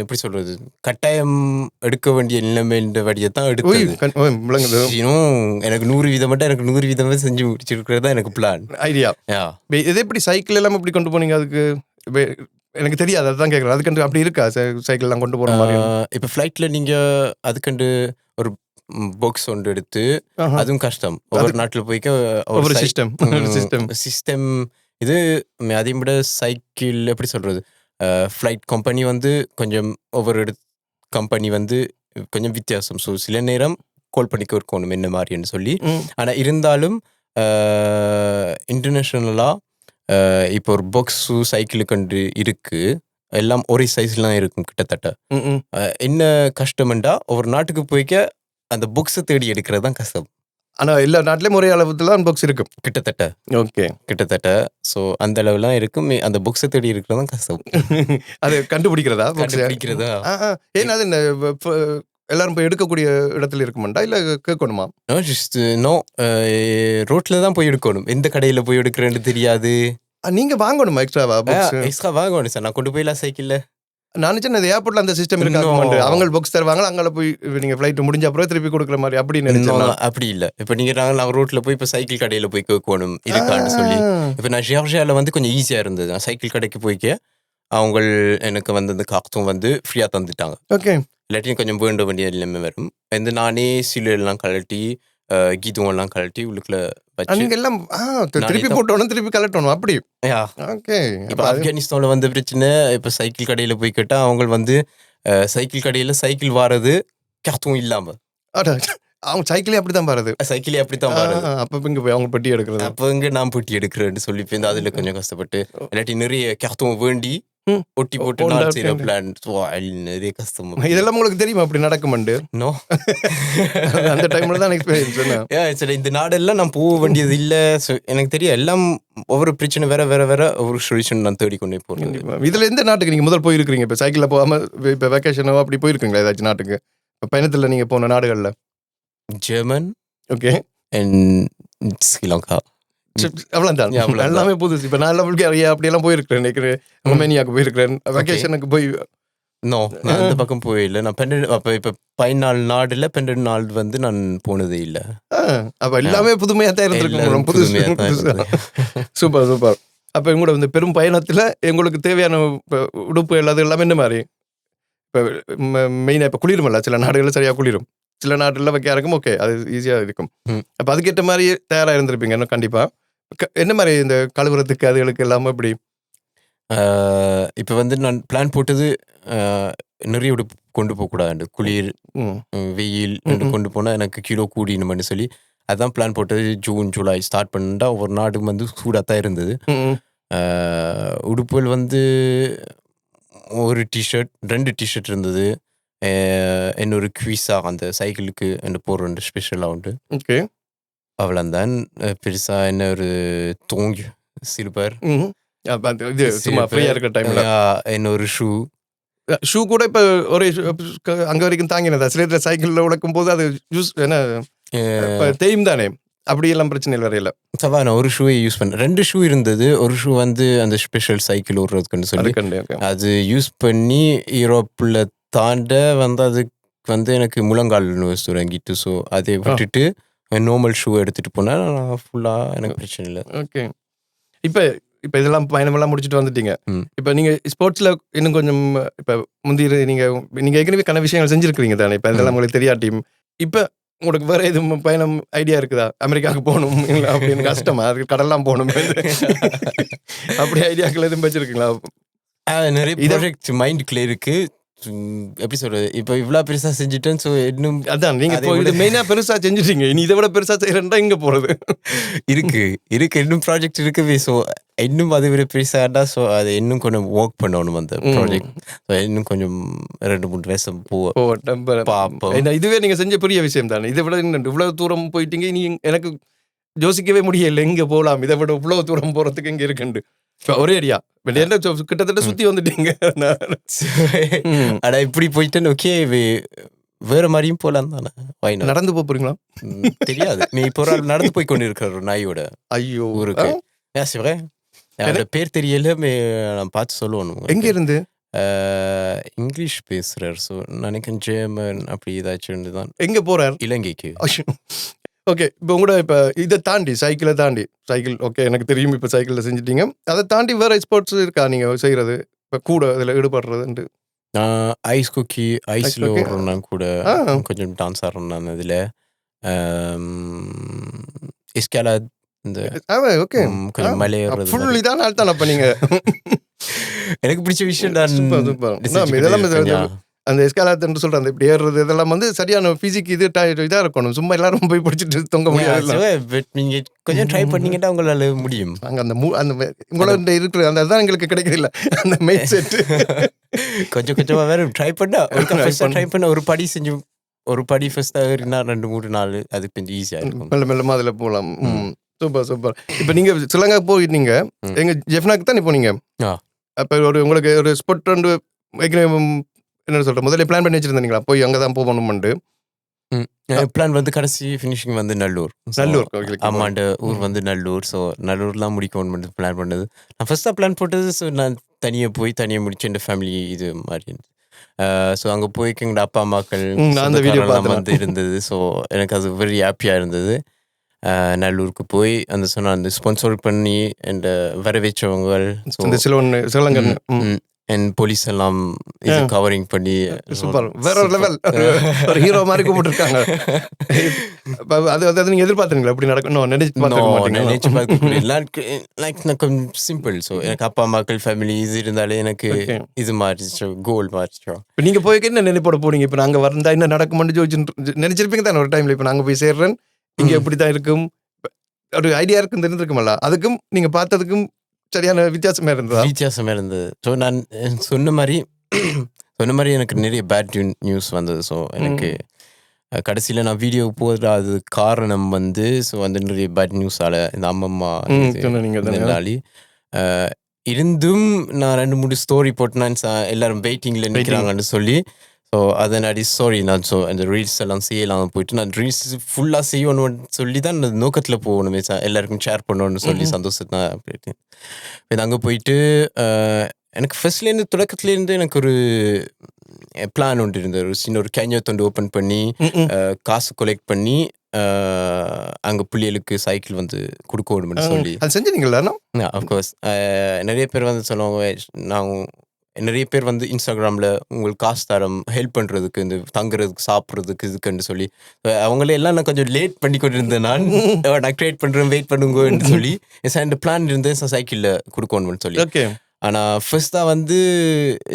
எப்படி சொல்கிறது, கட்டாயம் எடுக்க வேண்டிய நிலைமைன்ற வழியை தான் எடுக்கிறது. எனக்கு 100 வீதம் மட்டும் எனக்கு 100 வீதமே செஞ்சு முடிச்சிருக்கிறது தான் எனக்கு பிளான் ஐடியா. இது எப்படி சைக்கிள் எல்லாம் எப்படி கொண்டு போனீங்க? அதுக்கு எனக்கு தெரியாது, அதுதான் கேட்குறேன். அதுக்கண்டு அப்படி இருக்கா சைக்கிள் எல்லாம் கொண்டு போகிற மாதிரி? இப்போ ஃப்ளைட்டில் நீங்கள் அதுக்கண்டு ஒரு பாக்ஸ் ஒன்று எடுத்து, அதுவும் கஷ்டம். ஒவ்வொரு நாட்டில் போய்க்க ஒவ்வொரு சிஸ்டம் இது. அதையும் விட சைக்கிள் எப்படி சொல்கிறது, ஃப்ளைட் கம்பெனி வந்து கொஞ்சம் ஒவ்வொரு கம்பெனி வந்து கொஞ்சம் வித்தியாசம். ஸோ சில நேரம் கால் பண்ணிக்க இருக்கணும் என்ன மாதிரின்னு சொல்லி. ஆனால் இருந்தாலும் இன்டர்நேஷ்னலாக இப்போ ஒரு பாக்ஸு சைக்கிளுக்கு இருக்குது, எல்லாம் ஒரே சைஸ்லாம் இருக்கும் கிட்டத்தட்ட. என்ன கஷ்டம்ண்டா ஒவ்வொரு நாட்டுக்கு போய்க்க அந்த புக்ஸை தேடி எடுக்கிறது தான் கஷ்டம். ஆனால் எல்லா நாட்டிலையும் ஒரே அளவுல புக்ஸ் இருக்கும் கிட்டத்தட்ட. ஓகே, கிட்டத்தட்ட. ஸோ அந்த அளவுலாம் இருக்கும். அந்த புக்ஸை தேடி எடுக்கிறது தான் கஷ்டம். அது கண்டுபிடிக்கிறதா? ஏன்னா அது எல்லாரும் போய் எடுக்கக்கூடிய இடத்துல இருக்குமாண்டா இல்லை கேட்கணுமா? நோ, ரோட்டில் தான் போய் எடுக்கணும். எந்த கடையில் போய் எடுக்கிறேன்னு தெரியாது. நீங்கள் வாங்கணுமா எக்ஸ்ட்ராவா? எக்ஸ்ட்ரா வாங்கணும் சார். நான் கொண்டு போயிடலாம் சைக்கிளில். நான் சின்ன ஏர்போர்ட்ல அந்த சிஸ்டம் இருக்காங்க, அவங்க பாக்ஸ் தருவாங்க, அங்கே போய் நீங்க ஃப்ளைட் முடிஞ்ச அப்புறம் திருப்பி கொடுக்குற மாதிரி அப்படி நினைச்சேன். அப்படி இல்லை. இப்போ நீங்க நாங்கள் ரோட்ல போய் இப்போ சைக்கிள் கடையில் போய் கேட்கணும் இருக்கான்னு சொல்லி. இப்போ நான் ஜியார்ஜியாவில் வந்து கொஞ்சம் ஈஸியாக இருந்தது. நான் சைக்கிள் கடைக்கு போய்க்க அவங்க எனக்கு வந்து அந்த கார்த்தும் வந்து ஃப்ரீயாக தந்துட்டாங்க. ஓகே. இல்லாட்டி கொஞ்சம் வேண்ட வேண்டிய எல்லாமே வரும். வந்து நானே சீலெல்லாம் கழட்டி கீதம் எல்லாம் கழட்டி உள்ளுக்குள்ள நீங்க எல்லாம் திருப்பி போட்டோம் திருப்பி கலட்டணும் அப்படி. ஓகே. இப்போ ஆப்கானிஸ்தான்ல வந்து பிரச்சனை, இப்போ சைக்கிள் கடையில போய் கேட்டா அவங்க வந்து சைக்கிள் கடையில சைக்கிள் வாரது கார்த்தும் இல்லாம. அவங்க சைக்கிளே அப்படித்தான் பாருது. சைக்கிளே அப்படித்தான் பாருது. அப்ப இங்க போய் அவங்க பெட்டி எடுக்கிறது. அப்ப இங்க நான் பெட்டி எடுக்கிறேன்னு சொல்லி அதுல கொஞ்சம் கஷ்டப்பட்டு இல்லாட்டி நிறைய கார்த்தும் வேண்டி ஒட்டி போட்டு பிளான் நிறைய கஷ்டம். இதெல்லாம் உங்களுக்கு தெரியுமா அப்படி நடக்குமெண்டு? நோ, அந்த டைம்ல தான் எக்ஸ்பீரியன்ஸ். இந்த நாடெல்லாம் நான் போக வேண்டியது இல்லை. எனக்கு தெரியும் எல்லாம் ஒவ்வொரு பிரச்சனை வேற வேற வேற ஒவ்வொரு சொல்யூஷன் நான் தேடிக்கொண்டே போறேன். இதுல எந்த நாட்டுக்கு நீங்க முதல் போயிருக்கீங்க? இப்போ சைக்கிள்ல போகாம இப்போ வெக்கேஷனோ அப்படி போயிருக்கீங்களா ஏதாச்சும் நாட்டுக்கு? இப்போ பயணத்துல நீங்க போன நாடுகள்ல? ஜெர்மன். ஓகே. அண்ட் ஸ்ரீலங்கா. அவ்வளோதான், எல்லாமே புதுசு. இப்போ நான் புல்கேரியா அப்படியெல்லாம் போயிருக்கிறேன், நினைக்கிறேன் ரொமேனியாவுக்கு போயிருக்கிறேன் வெக்கேஷனுக்கு போய். நோ, நான் அந்த பக்கம் போயில்லை. நான் 12 அப்போ இப்போ 14 நாடுல 12 நாள் வந்து நான் போனதே இல்லை. அப்போ எல்லாமே புதுமையாக தான் இருந்திருக்கும். புதுசு. Super super. அப்போ எங்களோட வந்து பெரும் பயணத்தில் எங்களுக்கு தேவையான உடுப்பு எல்லாமே என்ன மாதிரி? இப்போ மெயினாக இப்போ குளிருமில்ல, சில நாடுகளில் சரியாக குளிரும், சில நாட்டில் வைக்க இருக்கும். ஓகே, அது ஈஸியாக இருக்கும். அப்போ அதுக்கேற்ற மாதிரி தயாராக இருந்திருப்பீங்க இன்னும் கண்டிப்பாக. என்ன மாதிரி இந்த கழுவுறதுக்கு அதுகளுக்கு எல்லாமே இப்படி? இப்போ வந்து நான் பிளான் போட்டது நிறைய உடுப்பு கொண்டு போகக்கூடாது, குளிர் ம். வெயில் என்று கொண்டு போனால் எனக்கு கிலோ கூடினும்னு சொல்லி அதான் பிளான் போட்டது. ஜூன் ஜூலை ஸ்டார்ட் பண்ணிட்டா ஒவ்வொரு நாடும் வந்து சூடாக தான் இருந்தது. ம். உடுப்புகள் வந்து ஒரு டிஷர்ட் 2 டிஷர்ட் இருந்தது. இன்னொரு குவிஸா அந்த சைக்கிளுக்கு போகிற 2 ஸ்பெஷலாக உண்டு. ஓகே. அவ்வளோதான். பெருசாக என்ன ஒரு தோங்கி சிறுபர் இது சும்மா ஃப்ரீயாக இருக்கிற டைமில் இன்னொரு ஷூ கூட இப்போ ஒரு அங்கே வரைக்கும் தாங்கினதா? சில இடத்துல சைக்கிளில் உழைக்கும் போது அது யூஸ் என்ன தேயும் தானே, அப்படியெல்லாம் பிரச்சனை இல்லை வரையில. சவா நான் ஒரு ஷூவை யூஸ் பண்ணேன். 2 ஷூ இருந்தது. ஒரு ஷூ வந்து அந்த ஸ்பெஷல் சைக்கிள் ஓடுறதுக்குன்னு சொல்லி அது யூஸ் பண்ணி யூரோப்பில் தாண்ட வந்து அதுக்கு வந்து எனக்கு முழங்கால் தொடங்கிட்டு. ஸோ அதை விட்டுட்டு நார்மல் ஷூ எடுத்துகிட்டு போனால் நான் ஃபுல்லாக எனக்கு பிரச்சனை இல்லை. ஓகே. இப்போ இதெல்லாம் பயணமெல்லாம் முடிச்சுட்டு வந்துட்டீங்க. இப்போ நீங்கள் ஸ்போர்ட்ஸில் இன்னும் கொஞ்சம் இப்போ முந்தி நீங்கள் ஏற்கனவே கன விஷயங்கள் செஞ்சுருக்கிறீங்க தானே, இப்போ இதெல்லாம் உங்களுக்கு தெரியாட்டியும். இப்போ உங்களுக்கு வேறு எதுவும் பயணம் ஐடியா இருக்குதா? அமெரிக்காவுக்கு போகணும் இல்லை அப்படின்னு கஷ்டமா அதுக்கு கடல்லாம் போகணும் அப்படி ஐடியாக்கள் எதுவும் வச்சுருக்கீங்களா? நிறைய ப்ராஜெக்ட் மைண்டுக்குள்ளே இருக்குது. எப்படி சொல்றது, இப்போ இவ்வளோ பெருசாக செஞ்சுட்டேன். ஸோ இன்னும் அதான் நீங்கள் இது மெயினாக பெருசாக செஞ்சுட்டீங்க. இனி இதை விட பெருசாக செய்கிறேன்டா இங்கே போகிறது இருக்கு இன்னும் ப்ராஜெக்ட் இருக்குவே. ஸோ இன்னும் அதை விட பெருசாகடா. ஸோ அதை இன்னும் கொஞ்சம் ஒர்க் பண்ணணும் அந்த ப்ராஜெக்ட். ஸோ இன்னும் கொஞ்சம் 2-3 வருஷம் பார்ப்போம். இதுவே நீங்கள் செஞ்ச பெரிய விஷயம் தானே. இதை விட இவ்வளோ தூரம் போயிட்டீங்க. இனி எனக்கு யோசிக்கவே முடியல எங்கே போகலாம், இதை விட இவ்வளோ தூரம் போகிறதுக்கு இங்கே இருக்குண்டு. ஒரே அடியா கிட்டத்தட்ட சுற்றி வந்துட்டீங்க. ஆனால் இப்படி போயிட்டேன்னு ஓகே, வேற மாதிரியும் போகலாம் தானே. நடந்து போறீங்களா தெரியாது. நீ இப்போ ஒரு ஆள் நடந்து போய் கொண்டு இருக்கிற ஒரு நாயோட ஐயோ ஊருக்கு பேர் தெரியல, நான் பார்த்து சொல்லுவோம். எங்க இருந்து இங்கிலீஷ் பேசுறார். ஸோ நினைக்கிறேன் ஜெர்மன் அப்படி ஏதாச்சும் தான். எங்க போறார்? இலங்கைக்கு. ஓகே. இப்போ கூட இப்போ இதை தாண்டி சைக்கிள் ஓகே எனக்கு தெரியும். இப்போ சைக்கிளில் செஞ்சுட்டீங்க. அதை தாண்டி வேற ஸ்போர்ட்ஸ் இருக்கா நீங்கள் செய்கிறது? இப்போ கூட அதில் ஈடுபடுறதுன்ட்டு ஐஸ் குக்கி, ஐஸில் ஓடுறேன்னா கூட கொஞ்சம் டான்ஸ் ஆடுறேன் நான் அதில். எஸ்கேலாட் இந்த ஓகே கொஞ்சம் மலை ஏறுறது ஃபுல் இதான் நாள் தான். அப்போ நீங்கள் எனக்கு பிடிச்ச விஷயம் தான். இதெல்லாம் அந்த எஸ்காலேட்டர் என்று சொல்கிறேன், அந்த இப்படி ஏறுறது இதெல்லாம் வந்து சரியான ஃபிசிக் இதாக இருக்கணும். சும்மா எல்லாரும் போய் பிடிச்சிட்டு தொங்க முடியாது. நீங்கள் கொஞ்சம் ட்ரை பண்ணீங்கன்னா உங்களால் முடியும். நாங்கள் அந்த உங்களோட இருக்கிற அந்த அதுதான் எங்களுக்கு கிடைக்கிறதில்ல, அந்த மெயின் செட்டு. கொஞ்சமாக வேறு ட்ரை பண்ண ஒரு படி செஞ்சு ஒரு படி ஃபஸ்ட்டாக ஏறினா 2-3 நாள் அது கொஞ்சம் ஈஸியாக இருக்கும். மெல்லமாக அதில் போகலாம். சூப்பர். இப்போ நீங்கள் ஸ்ரீலங்கா போயிட்டீங்க, எங்கள் ஜெஃப்னாக்கு தான் போனீங்க. அப்போ உங்களுக்கு ஒரு ஸ்பாட் ரெண்டு என்ன சொல்கிறேன், முதல்ல பிளான் பண்ணி வச்சுருந்தீங்களா போய் அங்கே தான் போகணும்னு? பிளான் வந்து கடைசி ஃபினிஷிங் வந்து நல்லூர். அம்மாண்ட ஊர் வந்து நல்லூர். ஸோ நல்லூர்லாம் முடிக்கணும்னு பிளான் பண்ணது. நான் ஃபஸ்ட்டாக பிளான் போட்டது. ஸோ நான் தனியாக முடிச்சு என் ஃபேமிலி இது மாதிரி இருந்தது. ஸோ அங்கே போய் எங்களோட அப்பா அம்மாக்கள் வந்து இருந்தது. ஸோ எனக்கு அது வெரி ஹாப்பியாக இருந்தது. நல்லூருக்கு போய் அந்த ஸ்பான்சர் பண்ணி என் வர வச்சவங்க அண்ட் போலீஸ் எல்லாம் இது கவரிங் பண்ணி சூப்பர், வேற ஒரு லெவல், ஒரு ஹீரோ மாதிரி கூப்பிட்டுருக்காங்க. அது நீங்க எதிர்பார்த்தீங்களா அப்படி நடக்கணும்? நினைச்சு பார்க்க கொஞ்சம் சிம்பிள். ஸோ எனக்கு அப்பா அம்மாக்கள் ஃபேமிலி இது இருந்தாலே எனக்கு இது மாறிச்சு, கோல் மாறிச்சோம். இப்போ நீங்க போய் என்ன நினைப்போட போனீங்க? இப்போ நாங்கள் வந்தா என்ன நடக்கும்னு நினைச்சிருப்பீங்க தானே ஒரு டைம்ல. இப்போ நாங்கள் போய் சேர்றேன், இங்கே எப்படித்தான் இருக்கும் ஒரு ஐடியா இருக்குன்னு தெரிஞ்சிருக்குமல்ல. அதுக்கும் நீங்க பார்த்ததுக்கும் சரியான வித்தியாசமே இருந்தது. ஸோ நான் சொன்ன மாதிரி எனக்கு நிறைய பேட் நியூஸ் வந்தது. ஸோ எனக்கு கடைசியில் நான் வீடியோ போடுறது காரணம் வந்து ஸோ அந்த நிறைய பேட் நியூஸால் இந்த அம்மம்மா இருந்தும் நான் 2-3 ஸ்டோரி போட்டேன். எல்லாரும் வெயிட்டிங்கில் நிற்கிறாங்கன்னு சொல்லி. ஸோ அதனாடி நான் அந்த ரீல்ஸ் எல்லாம் செய்யலாம் போயிட்டு நான் ரீல்ஸ் ஃபுல்லாக செய்யணும்னு சொல்லி தான் அந்த நோக்கத்தில் போகணுமே, எல்லாருக்கும் ஷேர் பண்ணணும்னு சொல்லி சந்தோஷத்தான் போயிட்டு. இது அங்கே போயிட்டு எனக்கு ஃபர்ஸ்ட்லேருந்து தொடக்கத்துலேருந்து எனக்கு ஒரு பிளான் ஒன்று இருந்தது. ஒரு சின்ன ஒரு கேன்யத் ஒன்று ஓப்பன் பண்ணி காசு கொலெக்ட் பண்ணி அங்கே பிள்ளைகளுக்கு சைக்கிள் வந்து கொடுக்கணும்னு சொல்லி செஞ்சீங்களா? அஃப்கோர்ஸ் நிறைய பேர் வந்து சொல்லுவாங்க, நிறைய பேர் வந்து இன்ஸ்டாகிராமில் உங்களுக்கு காசு தரம் ஹெல்ப் பண்ணுறதுக்கு, இந்த தங்குறதுக்கு சாப்பிட்றதுக்கு இதுக்குன்னு சொல்லி அவங்களே எல்லாம் நான் கொஞ்சம் லேட் பண்ணி கொண்டு இருந்தேன். நான் கிரியேட் பண்ணுறேன், வெயிட் பண்ணுங்கன்னு சொல்லி இந்த பிளான் இருந்தேன் சைக்கிளில் கொடுக்கணும்னு சொல்லி. ஆனால் ஃபர்ஸ்ட்டாக வந்து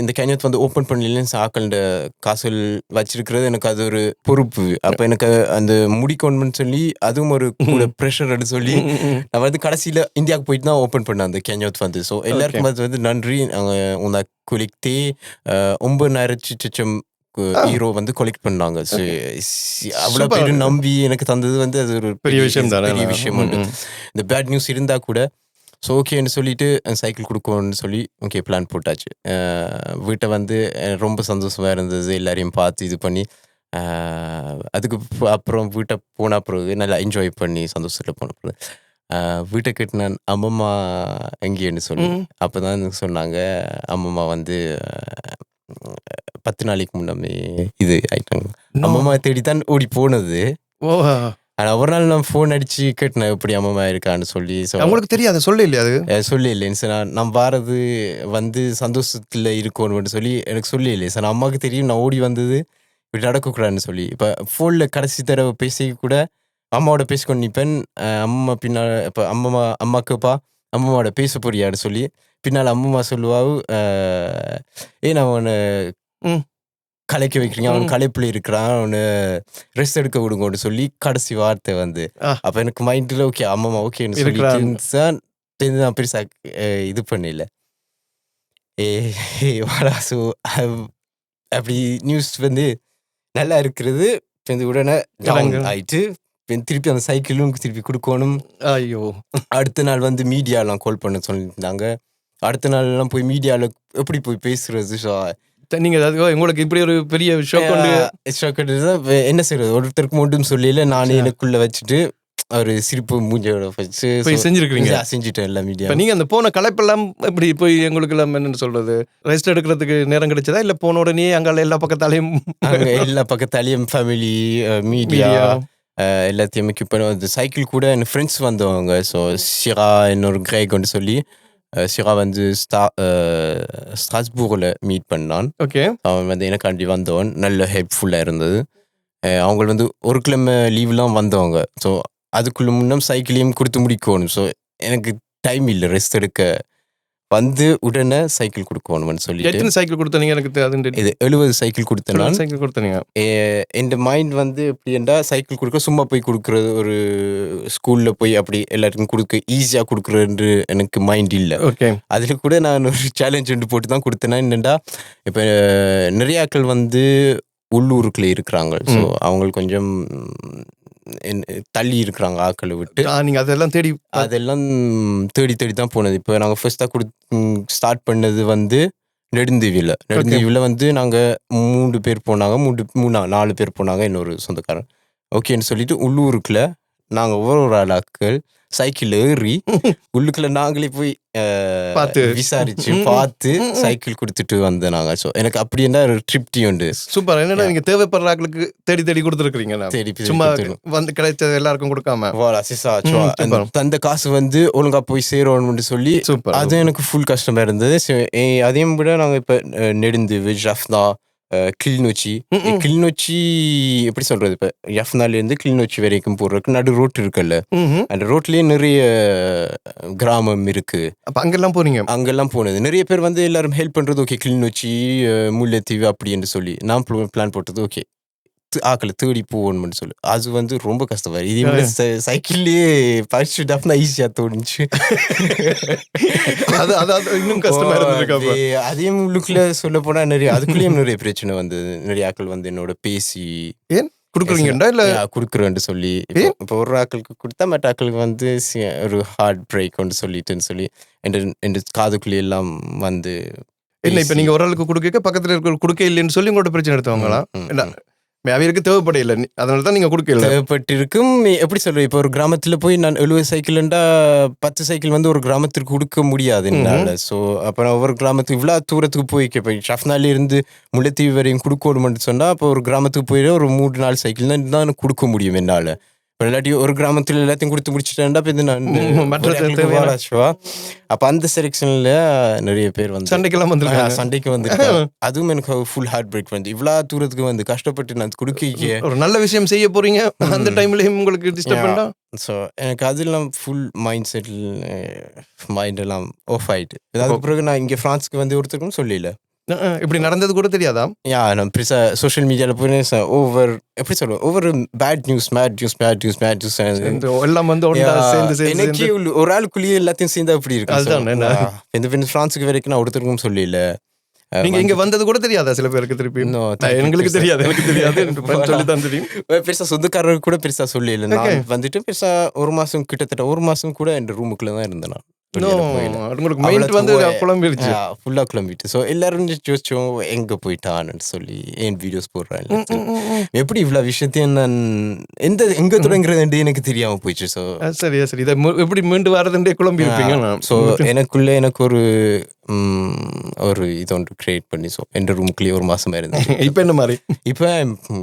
இந்த கேனியத் வந்து ஓப்பன் பண்ணலன்னு ஆக்கள்ட காசுகள் வச்சிருக்கிறது எனக்கு அது ஒரு பொறுப்பு. அப்போ எனக்கு அந்த முடிக்கணும்னு சொல்லி அதுவும் ஒரு கூட ப்ரெஷர் எடுத்து சொல்லி நான் வந்து கடைசியில் இந்தியாவுக்கு போயிட்டு தான் ஓப்பன் பண்ணேன் அந்த கேனியத் வந்து. ஸோ எல்லாருக்கும் அது வந்து நன்றி. உங்க கொலெக்டே 9,000 ஹீரோ வந்து கொலெக்ட் பண்ணாங்க. ஸோ அவ்வளோ பேர் நம்பி எனக்கு தந்தது வந்து அது ஒரு பெரிய விஷயம் தானே. பெரிய விஷயம் உண்டு. இந்த பேட் நியூஸ் இருந்தால் கூட ஸோ ஓகேன்னு சொல்லிட்டு சைக்கிள் கொடுக்கணும்னு சொல்லி ஓகே பிளான் போட்டாச்சு. வீட்டை வந்து ரொம்ப சந்தோஷமாக இருந்தது, எல்லாரையும் பார்த்து இது பண்ணி. அதுக்கு அப்புறம் வீட்டை போன பிறகு நல்லா என்ஜாய் பண்ணி சந்தோஷத்தில் போன பிறகு வீட்டை கட்டினான் அம்மம்மா எங்கேன்னு சொல்லி. அப்போ தான் சொன்னாங்க அம்மம்மா வந்து 10 நாளைக்கு முன்னாமே இது ஆயிட்டாங்க. அம்மம்மா தேடித்தான் ஓடி போனது. ஆனால் ஒரு நாள் நான் ஃபோன் அடிச்சு கேட்டேன் எப்படி அம்மம்மா இருக்கான்னு சொல்லி. உங்களுக்கு தெரியாது சொல்ல இல்லையா? அது சொல்லி இல்லைன்னு சார். நான் வாரது வந்து சந்தோஷத்தில் இருக்கணும்னு சொல்லி எனக்கு சொல்லி இல்லை சார். அம்மாவுக்கு தெரியும் நான் ஓடி வந்தது இப்படி நடக்கக்கூடாதுன்னு சொல்லி. இப்போ ஃபோனில் கடைசி தடவை பேசி கூட அம்மாவோட பேசிக்கொண்டு நிற்பேன். அம்மா பின்னால் இப்போ அம்மாக்குப்பா அம்மாவோட பேச போறியான்னு சொல்லி பின்னால் அம்மா சொல்லுவாவு நான் அவனை கலைக்க வைக்கிறீங்க, அவன் கலைப்புல இருக்கிறான், அவனு ரெஸ்ட் எடுக்க விடுங்கன்னு சொல்லி கடைசி வார்த்தை வந்து. அப்போ எனக்கு மைண்டில் ஓகே அம்மா ஓகேன்னு சொல்லிட்டு நான் பெருசா இது பண்ணல. ஸோ அப்படி நியூஸ் வந்து நல்லா இருக்கிறது உடனே ஆயிட்டு திருப்பி அந்த சைக்கிளும் திருப்பி கொடுக்கணும். ஐயோ, அடுத்த நாள் வந்து மீடியாலாம் கால் பண்ண சொல்லியிருந்தாங்க. அடுத்த நாள்லாம் போய் மீடியாவில் எப்படி போய் பேசுறது. ஸோ நீங்க உங்களுக்கு இப்படி ஒரு பெரிய ஷாக் என்ன செய்யறது, ஒருத்தருக்கு மட்டும் சொல்லல, நானே எனக்குள்ள வச்சுட்டு ஒரு சிரிப்பு மூஞ்சோட வச்சு செஞ்சிருக்கீங்க. செஞ்சுட்டேன் எல்லா மீடியா. நீங்க அந்த போன களைப்பெல்லாம் இப்படி போய் எங்களுக்கு எல்லாம் என்னன்னு சொல்றது, ரெஸ்ட் எடுக்கிறதுக்கு நேரம் கிடைச்சதா இல்ல போன உடனே அங்க எல்லா பக்கத்தாலையும் எல்லா பக்கத்தாலையும் ஃபேமிலி மீடியா எல்லாத்தையும் இப்போ சைக்கிள் கூட என் ஃப்ரெண்ட்ஸ் வந்தவங்க. ஸோ சிரா இன்னொரு கிரேக்னு சொல்லி சிரா வந்து ஸ்ட்ராஸ்பூரில் மீட் பண்ணான். ஓகே, அவன் வந்து எனக்காண்டி வந்தவன், நல்ல ஹெல்ப்ஃபுல்லாக இருந்தது. அவங்க வந்து ஒரு கிழமை லீவ்லாம் வந்தவங்க. ஸோ அதுக்குள்ள முன்னம் சைக்கிளையும் கொடுத்து முடிக்கணும். ஸோ எனக்கு டைம் இல்லை ரெஸ்ட் எடுக்க, வந்து உடனே சைக்கிள் கொடுக்கணும்னு சொல்லி. எத்தனை சைக்கிள் கொடுத்தீங்க? எனக்கு இது 70 சைக்கிள் கொடுத்தேன். சைக்கிள் கொடுத்தீங்க. என் மைண்ட் வந்து எப்படி என்றால் சைக்கிள் கொடுக்க சும்மா போய் கொடுக்குறது, ஒரு ஸ்கூலில் போய் அப்படி எல்லாருக்கும் கொடுக்க ஈஸியாக கொடுக்குறது எனக்கு மைண்ட் இல்லை. ஓகே, அதில் கூட நான் ஒரு சேலஞ்ச் ஒன்று போட்டு தான் கொடுத்தேன்னா என்னென்னா, இப்போ நிறைய ஆட்கள் வந்து உள்ளூருக்குள்ளே இருக்கிறாங்க. ஸோ அவங்களுக்கு கொஞ்சம் தள்ளி இருக்கிறாங்க ஆக்களை விட்டு. நீங்கள் அதெல்லாம் தேடி தான் போனது. இப்போ நாங்கள் ஃபர்ஸ்ட்டாக ஸ்டார்ட் பண்ணது வந்து நெடுந்தீவில் வந்து நாங்கள் 3 பேர் போனாங்க, 4 பேர் போனாங்க, இன்னொரு சொந்தக்காரன். ஓகேன்னு சொல்லிட்டு உள்ளூருக்குள்ள நாங்கள் ஒவ்வொரு ஆளாக்கள் சைக்கிள் ஏறி உள்ளுக்குள்ள நாங்களே போய் விசாரிச்சு பார்த்து சைக்கிள் கொடுத்துட்டு வந்தேன் நாங்க. ஸோ எனக்கு அப்படி என்ன ஒரு ட்ரிப்டி உண்டு. சூப்பர். என்னன்னா நீங்க தேவைப்படுற ஆட்களுக்கு தேடி கொடுத்துருக்கீங்க. தேடி சும்மா வந்து கிடைச்சது எல்லாருக்கும் கொடுக்காம தந்த காசு வந்து ஒழுங்கா போய் சேரணும்னு சொல்லி. சூப்பர். அது எனக்கு ஃபுல் கஷ்டமா இருந்தது. அதையும் விட நாங்கள் இப்போ நெடுந்தீவு, ஜஃப்னா, கிளிநொச்சி எப்படி சொல்றது, இப்போ யஃப்னாலேருந்து கிளிநொச்சி வரைக்கும் போடுறதுக்கு நடு ரோட் இருக்குல்ல, அந்த ரோட்லயே நிறைய கிராமம் இருக்கு. அப்ப அங்கெல்லாம் போனது நிறைய பேர் வந்து எல்லாரும் ஹெல்ப் பண்றது. ஓகே, கிளிநொச்சி, முல்லைத்தீவு அப்படின்னு சொல்லி நான் பிளான் போட்டது. ஓகே, ஆக்களை தேடி போகணும்னு சொல்லி. அது வந்து ரொம்ப கஷ்டமா இதே மாதிரி சைக்கிள்லயே படிச்சுட்டா ஈஸியா தோணுச்சு. இன்னும் கஷ்டமா இருந்திருக்கு. அதையும் உள்ளுக்குள்ள சொல்ல போனா அதுக்குள்ளேயும் நிறைய பிரச்சனை வந்தது. நிறைய ஆக்கள் வந்து என்னோட பேசி கொடுக்குறீங்கடா இல்ல கொடுக்குறேன்னு சொல்லி, இப்போ ஒரு ஆக்களுக்கு கொடுத்தா மற்ற ஆக்களுக்கு வந்து ஒரு ஹார்ட் பிரேக் ஒன்று சொல்லிட்டுன்னு சொல்லி என் காதுக்குள்ளே எல்லாம் வந்து இல்லை. இப்போ நீங்க ஒரு ஆளுக்கு கொடுக்க பக்கத்துல இருக்க கொடுக்க இல்லைன்னு சொல்லி உங்களோட பிரச்சனை எடுத்தவங்களாம் என்ன அவருக்கு தேவைப்படையில, அதனால தான் நீங்க கொடுக்கல. தேவைப்பட்டிருக்கும். எப்படி சொல்றேன், இப்போ ஒரு கிராமத்துல போய் நான் 70 சைக்கிள்ண்டா 10 சைக்கிள் வந்து ஒரு கிராமத்திற்கு கொடுக்க முடியாது என்னால. ஸோ அப்புறம் ஒவ்வொரு கிராமத்துக்கு இவ்வளோ தூரத்துக்கு போய் கேட்பேன். ஷஃப்னால இருந்து முல்லைத்தீவு வரையும் கொடுக்கணும்னு சொன்னா அப்போ ஒரு கிராமத்துக்கு போயிட ஒரு 3-4 சைக்கிள் தான் கொடுக்க முடியும் என்னால. இல்லாட்டி ஒரு கிராமத்துல எல்லாத்தையும் கொடுத்து முடிச்சுட்டேன்டா இப்போ அப்ப அந்த செலெக்ஷன்ல நிறைய பேர் வந்து சண்டைக்கெல்லாம் வந்துருக்காங்க. சண்டைக்கு வந்துருக்காங்க. அதுவும் எனக்கு ஃபுல் ஹார்ட் பிரேக் வந்து இவ்வளவு தூரத்துக்கு வந்து கஷ்டப்பட்டு நான் குடுக்க ஒரு நல்ல விஷயம் செய்ய போறீங்க, அந்த டைம்லயும் உங்களுக்கு டிஸ்டர்ப் பண்ணா. ஸோ எனக்கு அதெல்லாம் ஃபுல் மைண்ட் செட்டில் மைண்ட் எல்லாம் ஆஃப் ஆயிட்டு. அதுக்கு பிறகு நான் இங்க பிரான்ஸ்க்கு வந்து ஒருத்தருக்கும் சொல்லல, இப்படி நடந்தது கூட தெரியாதா? நான் பெருசா சோஷியல் மீடியால போய் ஓவர் எப்படி சொல்லுவேன், ஓவர் பேட் நியூஸ் எல்லாம் வந்து எனக்கு ஒரு ஆளுக்குள்ளேயே எல்லாத்தையும் சேர்ந்து அப்படி இருக்கு. இந்த பிரான்ஸுக்கு வரைக்கும் நான் ஒருத்தருக்கும் சொல்லல. நீங்க இங்க வந்தது கூட தெரியாதா சில பேருக்கு? திருப்பி எங்களுக்கு தெரியாது, எனக்கு தெரியாது சொல்லித்தான் தெரியும். பெருசா சொந்தக்காரருக்கு கூட பெருசா சொல்லல. நான் வந்துட்டு பெருசா கிட்டத்தட்ட ஒரு மாசம் கூட என் ரூமுக்குள்ள தான் இருந்தேன். குழம்பிட்டு எல்லாரும் யோசிச்சோம் எங்க போயிட்டான்னு சொல்லி ஏன் வீடியோஸ் போடுறேன், எப்படி இவ்வளவு விஷயத்தையும் நான் எங்க தொடங்குறது எனக்கு தெரியாம போயிடுச்சு. ஸோ சரியா சரி, இதை எப்படி மீண்டு வரதுன்றே குழம்பி இருப்பீங்க. ஸோ எனக்குள்ள எனக்கு ஒரு இது ஒன்று கிரியேட் பண்ணி ஸோ என் ரூமுக்குள்ளேயே ஒரு மாசமா இருந்தேன். இப்போ என்ன மாதிரி? இப்போ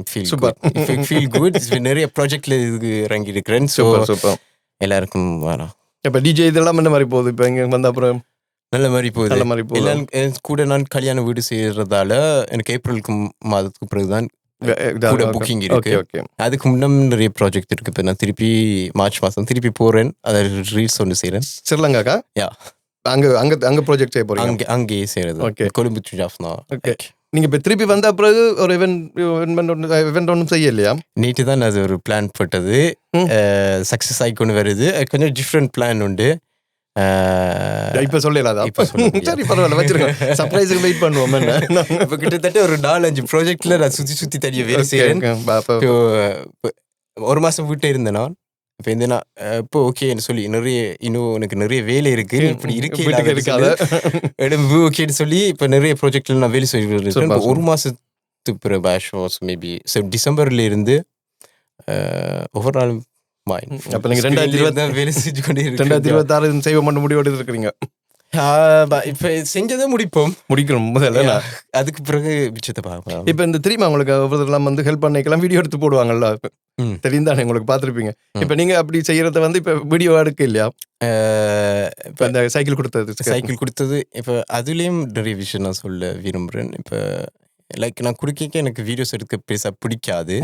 ஃபீல் குட். நிறைய ப்ராஜெக்ட்ல இதுக்கு இறங்கி இருக்கிறேன். ஸோ எல்லாருக்கும் வரோம். இப்ப டிஜே இதெல்லாம் என்ன மாதிரி போகுது? இப்ப இங்க வந்த அப்புறம் நல்ல மாதிரி போகுது. கூட நான் கல்யாண வீடு செய்யறதால எனக்கு ஏப்ரலுக்கு மாதத்துக்கு பிறகுதான் புக்கிங் இருக்கு. அதுக்கு முன்னம் நிறைய ப்ராஜெக்ட் இருக்கு. இப்ப நான் திருப்பி மார்ச் மாசம் திருப்பி போறேன். அதை ரீல்ஸ் ஒன்று செய்யறேன். ஸ்ரீலங்காக்கா? யா, அங்க ப்ராஜெக்ட் செய்ய போறீங்க? அங்கேயே செய்யறது. கொழும்பு ஜாஃப்னா. நீங்க இப்ப திருப்பி வந்த பிறகு ஒரு இவெண்ட் ஒன்றும் செய்யலையா? நீட்டு தான் அது ஒரு பிளான் போட்டது. சக்சஸ் ஆகிக்கொண்டு வருது. கொஞ்சம் டிஃப்ரெண்ட் பிளான் உண்டு. இப்ப சொல்லலாதா? இப்ப சரி, பரவாயில்ல, வச்சிருக்கேன். சர்ப்ரைஸுக்கு வெயிட் பண்ணுவோம். இப்ப கிட்டத்தட்ட ஒரு 4-5 ப்ராஜெக்ட்ல நான் சுத்தி தனியா வேலை செய்யறேன். ஒரு மாசம் வீட்டை இருந்தேன் நான். இப்ப இப்போ ஓகேன்னு சொல்லி எனக்கு நிறைய வேலை இருக்கு, இப்படி ஓகேன்னு சொல்லி இப்ப நிறைய ப்ராஜெக்ட்ல நான் வேலை செய்ய ஒரு மாசத்துக்கு பிறகு மேபி டிசம்பர்ல இருந்து ஒவ்வொரு நாளும் அப்ப நீங்க 2026 செய்வோம் முடிவோடு இருக்கிறீங்க. இப்ப செஞ்சதை முடிக்கணும் முதல்ல. அதுக்கு பிறகு மிச்சத்தை பார்க்கலாம். இப்ப இந்த தெரியுமா உங்களுக்கு ஒவ்வொருத்தரெல்லாம் வந்து ஹெல்ப் பண்ணிக்கலாம், வீடியோ எடுத்து போடுவாங்கல்ல, தெரியும் தானே உங்களுக்கு? பார்த்துருப்பீங்க. இப்ப நீங்க அப்படி செய்யறத வந்து இப்ப வீடியோ எடுக்க இல்லையா? இப்ப இந்த சைக்கிள் கொடுத்தது இப்ப அதுலயும் நிறைய விஷயம் நான் சொல்ல விரும்புறேன். இப்ப லைக் நான் குடிக்க எனக்கு வீடியோஸ் எடுக்க பெருசா பிடிக்காது.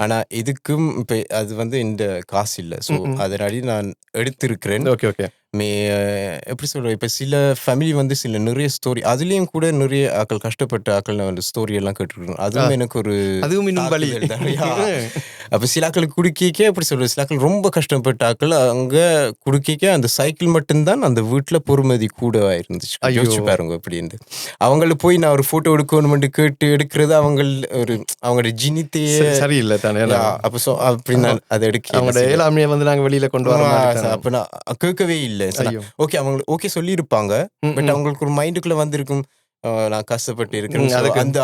ஆனா இதுக்கும் இப்ப அது வந்து இந்த காசு இல்லை. ஸோ அதனாடி நான் எடுத்திருக்கிறேன். எப்படி சொல்றேன், இப்ப சில ஃபேமிலி வந்து சில நிறைய ஸ்டோரி, அதுலயும் கூட நிறைய ஆக்கள் கஷ்டப்பட்ட ஆக்கள் வந்து ஸ்டோரி எல்லாம் கேட்டுருக்கேன். அதுவும் எனக்கு ஒரு அப்ப சில ஆக்களுக்கு குடிக்க எப்படி சொல்றது, சில ஆக்கள் ரொம்ப கஷ்டப்பட்ட ஆக்கள் அங்க குடிக்க அந்த சைக்கிள் மட்டும்தான் அந்த வீட்டுல பொறுமதி கூட இருந்துச்சு. யோசிச்சு பாருங்க அப்படின்னு. அவங்கள போய் நான் ஒரு போட்டோ எடுக்கணும்னு கேட்டு எடுக்கிறது அவங்களோட ஜினித்தையே சரியில்லை தானே. அப்ப அப்படி நான் அதை எடுக்க அவங்களோட ஏழாமையை வந்து நாங்க வெளியில கொண்டு வரோம். அப்ப நான் கேட்கவே இல்லை. ஓகே, அவங்க ஓகே சொல்லி இருப்பாங்க. பட் அவங்களுக்கு ஒரு மைண்டுக்குள்ள வந்திருக்கும் நான் கஷ்டப்பட்டு இருக்கேன்,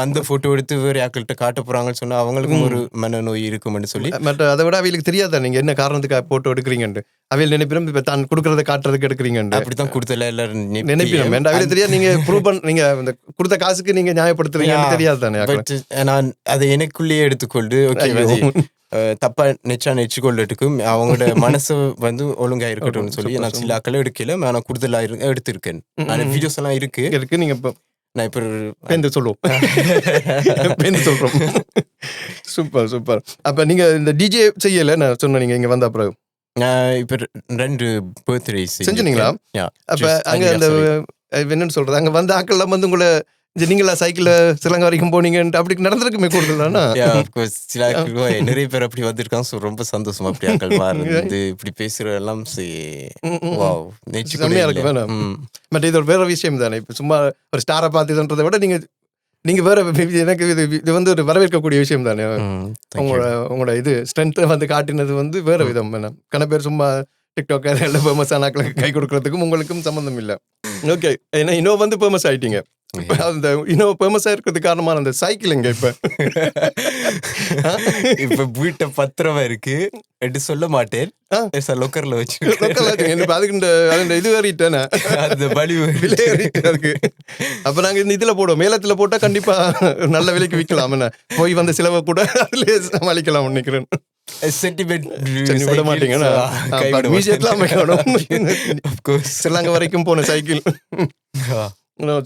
அந்த போட்டோ எடுத்து வேற ஆக்கள்கிட்ட காட்ட போறாங்கன்னு சொன்னா அவங்களுக்கும் ஒரு மனநோய் இருக்கும்னு சொல்லி. பட் அதை விட அவங்களுக்கு தெரியாதா நீங்க என்ன காரணத்துக்கு போட்டோ எடுக்கிறீங்கன்னு? அவையில் நினைப்பிடும் இப்ப தான் கொடுக்கறத காட்டுறதுக்கு எடுக்கிறீங்க. அப்படித்தான் கொடுத்தல எல்லாரும் நினைப்பிடும். அவையில தெரியாது நீங்க ப்ரூவ் பண்ண, நீங்க இந்த கொடுத்த காசுக்கு நீங்க நியாயப்படுத்துறீங்கன்னு தெரியாது தானே. பட் நான் அதை எனக்குள்ளேயே எடுத்துக்கொண்டு ஓகே தப்பா நெச்சுக்கொள்ளட்டுக்கும் அவங்களோட மனசு வந்து ஒழுங்கா இருக்கட்டும்னு சொல்லி நான் சில ஆக்களை எடுக்கல, நான் கூடுதலா எடுத்திருக்கேன். வீடியோஸ் எல்லாம் இருக்கு. நீங்க நான் இப்ப சொல்றோம். Super super. அப்ப நீங்க இந்த டிஜே செய்யல நான் சொன்ன, நீங்க இங்க வந்த அப்புறம் இப்ப 2 பர்த்டே செஞ்சீங்களா? அப்ப அங்க அந்த என்னன்னு சொல்றது, அங்க வந்த ஆக்கள் எல்லாம் வந்து உங்களை நீங்களா சைக்கிள்ல ஸ்ரீலங்கா வரைக்கும் போனீங்க அப்படி நடந்திருக்குமே கூடுதலானா? நிறைய பேர் அப்படி வந்திருக்காங்க. ஸோ ரொம்ப சந்தோஷமா அப்படி ஆக்கள் மாறுது இப்படி பேசுற எல்லாம் இருக்கு வேணும். பட் இது ஒரு வேற விஷயம் தானே. இப்ப சும்மா ஒரு ஸ்டாரை பார்த்துன்றதை விட நீங்க வேற, எனக்கு இது வந்து ஒரு வரவேற்கக்கூடிய விஷயம் தானே. உங்களோட இது ஸ்ட்ரென்த்தை வந்து காட்டினது வந்து வேற விதம். கன பேர் சும்மா டிக்டாக் எல்லாம் ஃபேமஸ் ஆனாக்களுக்கு கை கொடுக்கறதுக்கும் உங்களுக்கும் சம்மந்தம் இல்லை. ஓகே, ஏன்னா இன்னும் வந்து ஃபேமஸ் ஆயிட்டீங்க. அந்த இன்னும் ஃபேமஸா இருக்கிறதுக்கு காரணமான அந்த சைக்கிளுங்க இப்ப வீட்டை பத்திரமா இருக்கு என்று சொல்ல மாட்டேன். லொக்கர்ல வச்சு அதுக்கு இது ஏறிட்டேன், அந்த வலி இருக்கு. அப்ப நாங்க இந்த இதுல போடுவோம், மேலத்துல போட்டா கண்டிப்பா நல்ல விலைக்கு விற்கலாம். என்ன போய் வந்த செலவை கூட அதுல சமாளிக்கலாம் நினைக்கிறேன். சென்டிமெண்ட் விட மாட்டீங்கன்னா மியூசியத்லாம் ஸ்ரீலங்கா வரைக்கும் போன சைக்கிள்.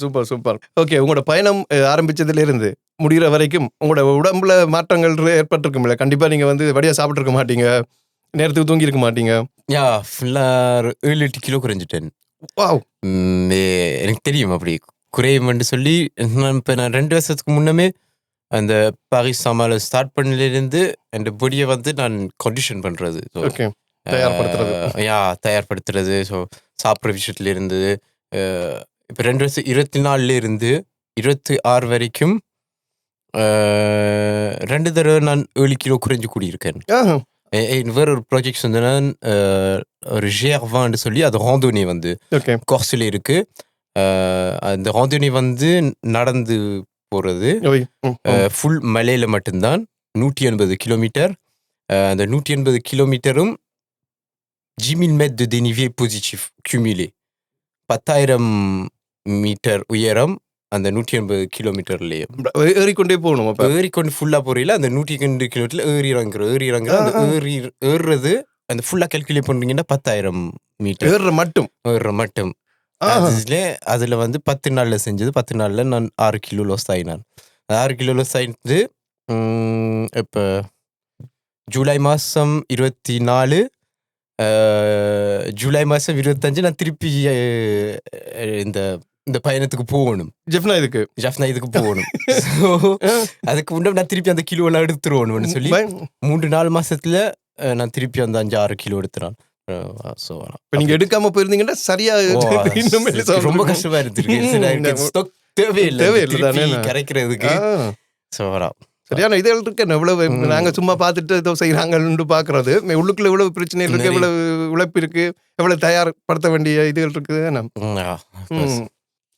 Super super. ஓகே, உங்களோட பயணம் ஆரம்பிச்சதுல இருந்து முடிகிற வரைக்கும் உங்களோட உடம்புல மாற்றங்கள் ஏற்பட்டிருக்கும்ல. கண்டிப்பா நீங்க வந்து வடியா சாப்பிட்டு மாட்டீங்க, நேரத்துக்கு தூங்கி இருக்க மாட்டீங்க. ஃபுல்லா 7-8 கிலோ குறைஞ்சிட்டேன். வாவ். எனக்கு தெரியும் அப்படி குறையும்னு சொல்லி. இப்போ நான் 2 வருஷத்துக்கு முன்னமே அந்த பாரிஸ் சாமால ஸ்டார்ட் பண்ணலேருந்து அந்த பொடியை வந்து நான் கண்டிஷன் பண்ணுறது, ஓகே, தயார்படுத்துறது. தயார்படுத்துறது. ஸோ சாப்பிட்ற விஷயத்துல இருந்து இப்போ 2024 இருந்து 26 வரைக்கும் 2 தடவை நான் 7 கிலோ குறைஞ்சு கூடியிருக்கேன். வேற ஒரு ப்ராஜெக்ட் வந்து நான் ஒரு GR20 சொல்லி அது ராந்தோனி வந்து கோர்ஸில் இருக்கு. அந்த ராந்தோனி வந்து நடந்து போகிறது, ஃபுல் மலையில மட்டும்தான், 180 கிலோமீட்டர். அந்த 180 கிலோமீட்டரும் 10,000 mètres de dénivelé positif cumulé, 10,000 metre உயரம். அந்த 180 கிலோமீட்டர்லயே ஏறிக்கொண்டே போகணும். அப்ப ஏறிக்கொண்டு ஃபுல்லா போறீங்களா அந்த 180 கிலோமீட்டர்ல ஏறி இறங்குற அந்த ஏறுறது அந்த ஃபுல்லா கால்குலேட் பண்றீங்கன்னா 10,000 மீட்டர் ஏறுற மட்டும். அதுல வந்து 10 நாள்ல செஞ்சது. 10 நாள்ல நான் 6 கிலோ லாஸ் ஆயினான். 6 கிலோ லாஸ் ஆயிட்டு இப்ப ஜூலை மாசம் 24, ஜூலை மாசம் 25 நான் திருப்பி இந்த பயணத்துக்கு போகணும். ஜஃப்னா இதுக்கு போகணும். அதுக்கு முன்னாடி நான் திருப்பி அந்த கிலோ எல்லாம் எடுத்துருவோம்னு சொல்லி 3-4 மாசத்துல நான் திருப்பி அந்த 5-6 கிலோ எடுத்துறான். நீங்க எடுக்காம போயிருந்தீங்கன்னா சரியா ரொம்ப கஷ்டமா இருந்துருக்கு. தேவையில்லை கரைக்கிறதுக்கு. சரியான இதுகள் இருக்கு. எவ்வளவு நாங்க சும்மா பார்த்துட்டு ஏதோ செய்யறாங்கன்னு பாக்குறது, உள்ளுக்குள்ள எவ்வளவு பிரச்சனை இருக்கு, எவ்வளவு உழைப்பு இருக்கு, எவ்வளவு தயார்படுத்த வேண்டிய இதுகள் இருக்குது.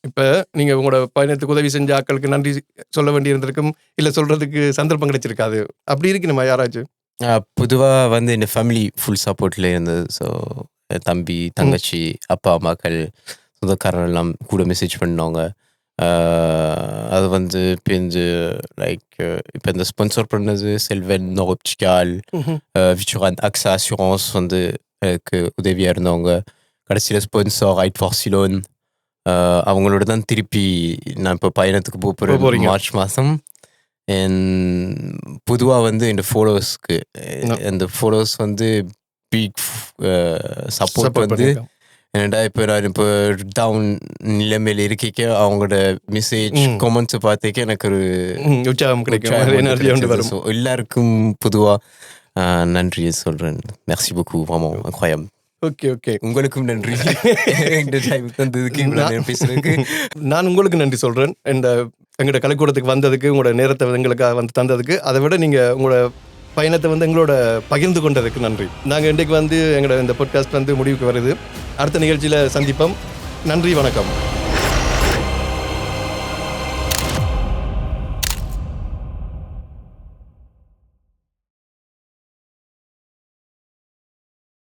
இப்ப நீங்க உங்களோட பயணத்துக்கு உதவி செஞ்ச ஆட்களுக்கு நன்றி சொல்ல வேண்டி இருந்திருக்கும், இல்ல சொல்றதுக்கு சந்தர்ப்பம் கிடைச்சிருக்காது. அப்படி இருக்கு நம்ம யாராச்சும்? பொதுவா வந்து இந்த ஃபேமிலி ஃபுல் சப்போர்ட்ல இருந்தது. ஸோ தம்பி, தங்கச்சி, அப்பா, அம்மாக்கள், சொந்தக்காரன் எல்லாம் கூட மெசேஜ் பண்ணவங்க. அது வந்து இப்போ இந்த ஸ்பான்சர் பண்ணது செல்வன் நோப்டிகால், விச்சுரான் அக்ஸா அசூரன்ஸ் வந்து எனக்கு உதவியா இருந்தவங்க. கடைசியில் ஸ்பான்சர் ரைட் ஃபார் சிலோன், அவங்களோட தான் திருப்பி நான் இப்போ பயணத்துக்கு போகிறேன் மார்ச் மாதம். பொதுவாக வந்து இந்த ஃபாலோவர்ஸ்க்கு அந்த ஃபாலோவர்ஸ் வந்து பிக் சப்போர்ட் வந்து என்னடா இப்போ நான் இப்போ டவுன் நிலைமையில் இருக்க அவங்களோட மெசேஜ் கமெண்ட்ஸை பார்த்துக்க எனக்கு ஒரு உற்சாகம் கிடைக்கும். ஸோ எல்லாருக்கும் பொதுவாக நன்றி சொல்கிறேன். Mercy beaucoup, vraiment incroyable. Okay, உங்களுக்கும் நன்றி பேசுறதுக்கு. நான் உங்களுக்கு நன்றி சொல்றேன். எங்களோட கலைக்கூடத்துக்கு வந்ததுக்கு, உங்களோட நேரத்தை எங்களுக்காக வந்து தந்ததுக்கு. அதை விட நீங்க உங்களோட பயணத்தை வந்து எங்களோட பகிர்ந்து கொண்டதுக்கு நன்றி. நாங்கள் இன்றைக்கு வந்து எங்களோட இந்த பாட்காஸ்ட் வந்து முடிவுக்கு வருது. அடுத்த நிகழ்ச்சியில் சந்திப்போம். நன்றி, வணக்கம்.